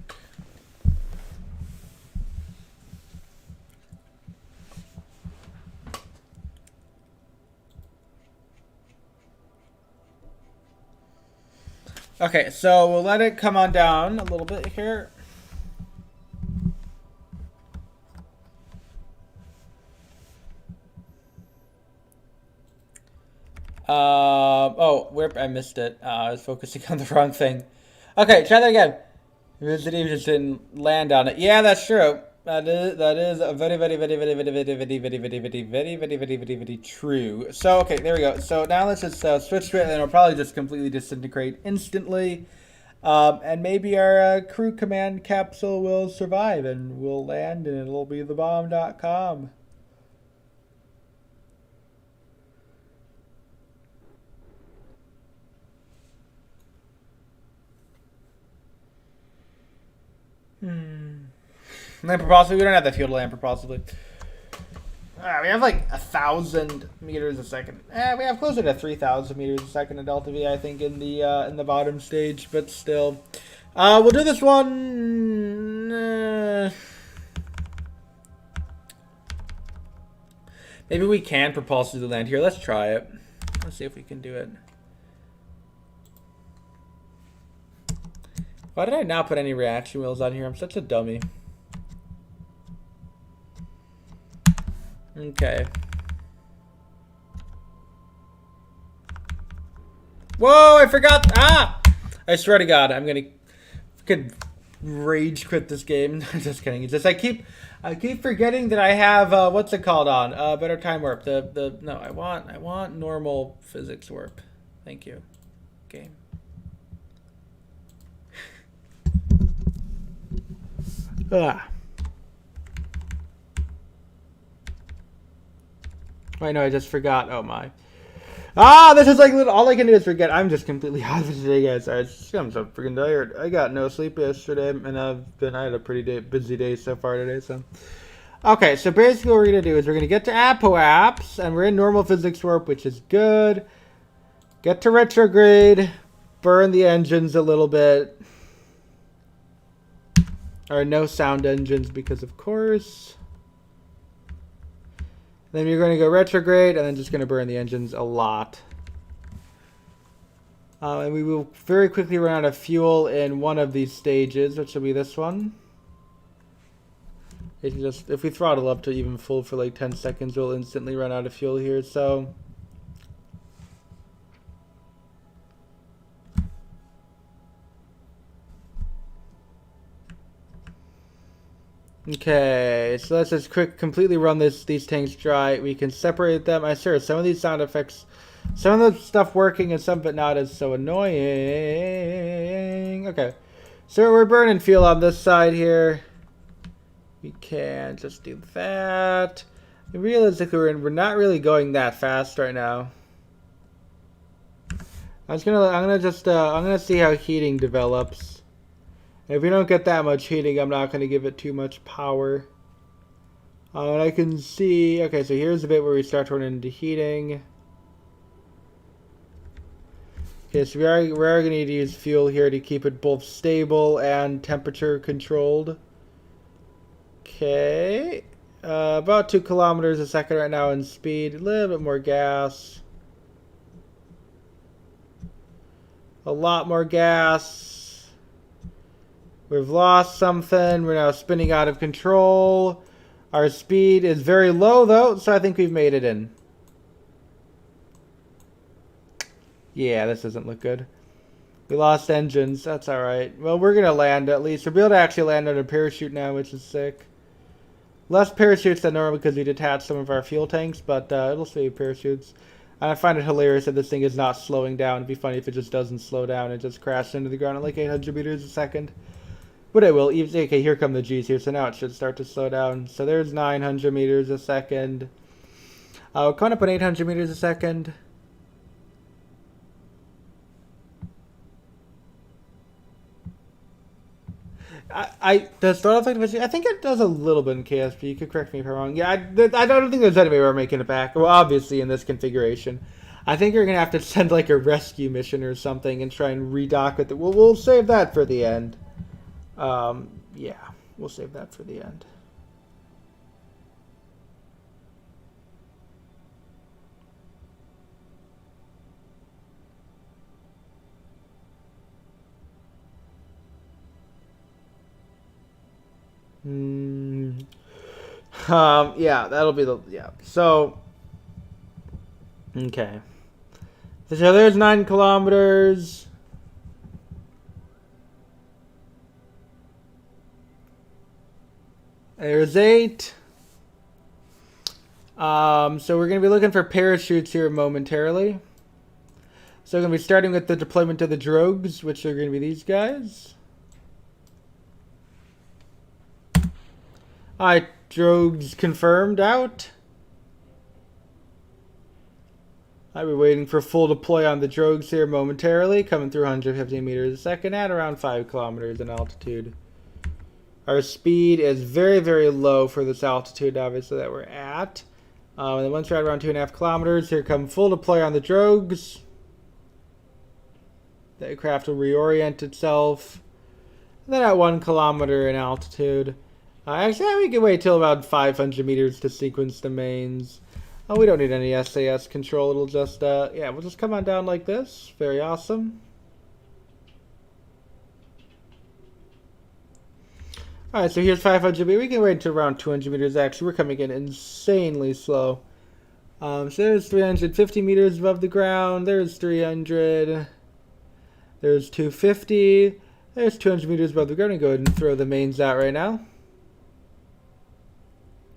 Okay, so we'll let it come on down a little bit here. Oh, I missed it. I was focusing on the wrong thing. Okay, try that again. Visit just didn't land on it. Yeah, that's true. That is very true. So okay, there we go. So now let's just switch to it, and it'll probably just completely disintegrate instantly. And maybe our crew command capsule will survive, and we'll land, and it'll be thebomb.com. Land propulsively? We don't have the fuel to land propulsively. We have like 1,000 meters a second. We have closer to 3,000 meters a second in Delta V, I think, in the bottom stage, but still. We'll do this one. Maybe we can propulsively land here. Let's try it. Let's see if we can do it. Why did I not put any reaction wheels on here? I'm such a dummy. Okay. Whoa, I forgot. Ah! I swear to God, I'm gonna could rage quit this game. Just kidding. It's just I keep forgetting that I have what's it called on better time warp. No, I want normal physics warp. Thank you, game. Ah. Wait, no, I just forgot. Oh my. Ah, this is like all I can do is forget. I'm just completely out of it today, guys. I'm so freaking tired. I got no sleep yesterday, and I had a pretty busy day so far today. So, okay, so basically what we're gonna do is we're gonna get to Apoaps, and we're in normal physics warp, which is good. Get to retrograde, burn the engines a little bit, or no sound engines because of course. Then you're going to go retrograde, and then just going to burn the engines a lot. And we will very quickly run out of fuel in one of these stages, which will be this one. If we throttle up to even full for like 10 seconds, we'll instantly run out of fuel here. So, okay, so let's just completely run these tanks dry. We can separate them. I sure some of these sound effects, some of the stuff working and some of it not is so annoying. Okay, so we're burning fuel on this side here. We can just do that. Realistically, we're not really going that fast right now. I'm gonna see how heating develops. If we don't get that much heating, I'm not going to give it too much power. And I can see... Okay, so here's the bit where we start turning into heating. Okay, so we are going to need to use fuel here to keep it both stable and temperature controlled. Okay. About 2 kilometers a second right now in speed. A little bit more gas. A lot more gas. We've lost something. We're now spinning out of control. Our speed is very low, though, so I think we've made it in. Yeah, this doesn't look good. We lost engines. That's all right. Well, we're going to land at least. We'll be able to actually land on a parachute now, which is sick. Less parachutes than normal because we detached some of our fuel tanks, but it'll save parachutes. And I find it hilarious that this thing is not slowing down. It'd be funny if it just doesn't slow down. It just crashed into the ground at like 800 meters a second. But it will. Okay, here come the G's here. So now it should start to slow down. So there's 900 meters a second. We're coming up on 800 meters a second. Does start off like I think it does a little bit in KSP. You could correct me if I'm wrong. Yeah, I don't think there's any way we're making it back. Well, obviously in this configuration, I think you're gonna have to send like a rescue mission or something and try and redock with it. We'll save that for the end. Yeah, we'll save that for the end. Yeah, that'll be the, yeah. So, okay. So there's 9 kilometers. There's 8. So we're going to be looking for parachutes here momentarily. So we're going to be starting with the deployment of the drogues, which are going to be these guys. Alright, drogues confirmed out. I'll be waiting for full deploy on the drogues here momentarily, coming through 150 meters a second at around 5 kilometers in altitude. Our speed is very, very low for this altitude, obviously, that we're at. And then once we're at around 2.5 kilometers, here come full deploy on the drogues. The aircraft will reorient itself. And then at 1 kilometer in altitude. Actually, we can wait till about 500 meters to sequence the mains. Oh, we don't need any SAS control. It'll just, yeah, we'll just come on down like this. Very awesome. Alright, so here's 500 meters. We can wait to around 200 meters, actually. We're coming in insanely slow. So there's 350 meters above the ground. There's 300. There's 250. There's 200 meters above the ground. I'm going to go ahead and throw the mains out right now.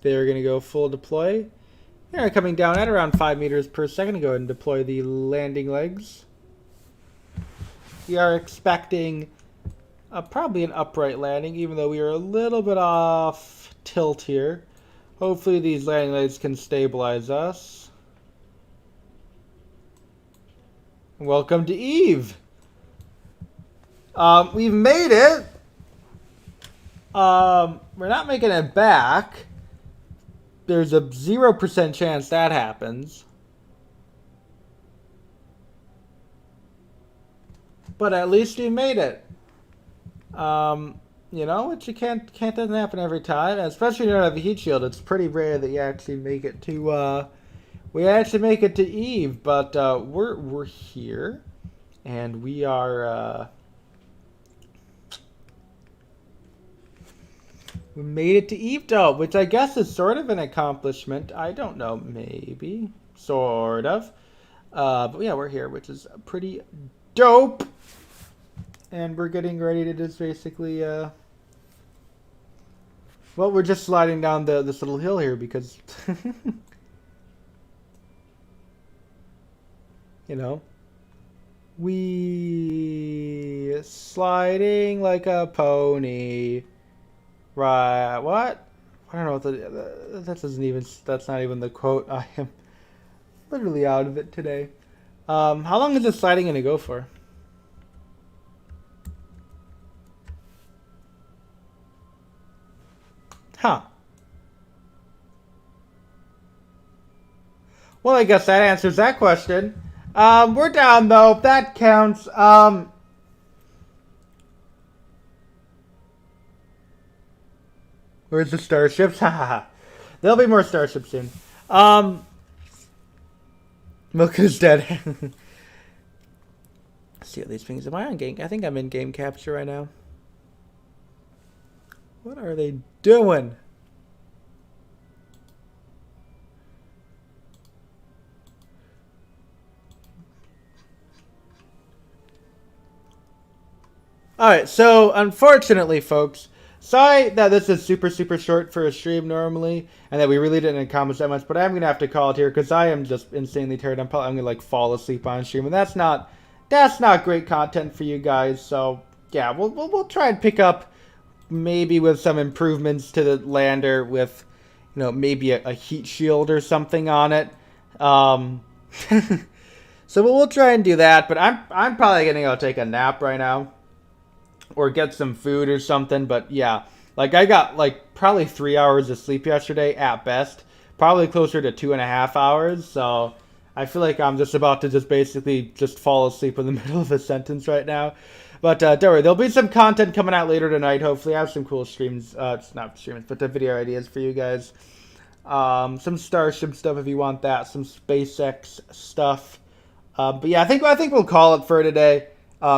They're going to go full deploy. They're coming down at around 5 meters per second. Go ahead and deploy the landing legs. We are expecting probably an upright landing, even though we are a little bit off tilt here. Hopefully these landing legs can stabilize us. Welcome to Eve. We've made it. We're not making it back. There's a 0% chance that happens. But at least we made it. You know, which you can't doesn't happen every time, especially when you don't have a heat shield. It's pretty rare that you actually make it to Eve, but we're here, and we are we made it to Eve, though, which I guess is sort of an accomplishment. I don't know, maybe sort of, but yeah, we're here, which is pretty dope. And we're getting ready to just basically, well, we're just sliding down this little hill here because, you know, we sliding like a pony. Right, what? I don't know what that's not even the quote. I am literally out of it today. How long is this sliding going to go for? Huh. Well, I guess that answers that question. We're down, though. If that counts. Where's the starships? Haha. There'll be more starships soon. Milk is dead. Let's see what these things. Am I on game? I think I'm in game capture right now. What are they doing? Alright, so unfortunately, folks, sorry that this is super short for a stream normally, and that we really didn't accomplish that much, but I'm going to have to call it here, because I am just insanely tired. I'm going to, like, fall asleep on stream, and that's not great content for you guys, so, yeah, we'll try and pick up maybe with some improvements to the lander with, you know, maybe a heat shield or something on it. So we'll try and do that, but I'm probably going to go take a nap right now. Or get some food or something, but yeah. Like, I got, like, probably 3 hours of sleep yesterday at best. Probably closer to 2.5 hours, so I feel like I'm just about to just basically just fall asleep in the middle of a sentence right now. But don't worry, there'll be some content coming out later tonight. Hopefully, I have some cool streams. Not streams, but the video ideas for you guys. Some Starship stuff if you want that. Some SpaceX stuff. But yeah, I think we'll call it for today.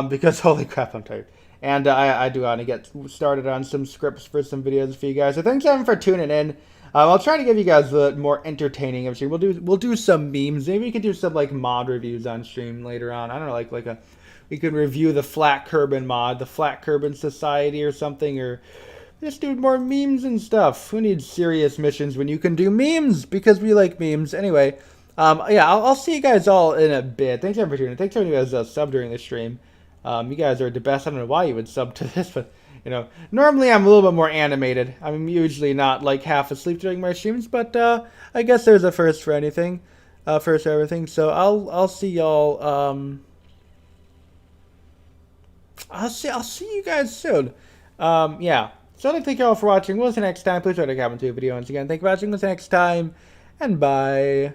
Because holy crap, I'm tired. And I do want to get started on some scripts for some videos for you guys. So thanks everyone for tuning in. I'll try to give you guys the more entertaining of stream. We'll do some memes. Maybe we could do some like mod reviews on stream later on. I don't know, we could review the Flat Kerbin mod, the Flat Kerbin Society or something, or just do more memes and stuff. Who needs serious missions when you can do memes? Because we like memes. Anyway, yeah, I'll see you guys all in a bit. Thanks everyone for tuning in. Thanks everyone who guys sub during the stream. You guys are the best. I don't know why you would sub to this, but, you know, normally I'm a little bit more animated. I'm usually not, like, half asleep during my streams, but, I guess there's a first for anything. First for everything. So I'll see y'all, I'll see you guys soon. Yeah. So I'd like to thank you all for watching. We'll see you next time. Please try to comment to a video once again. Thank you for watching. We'll see you next time. And bye.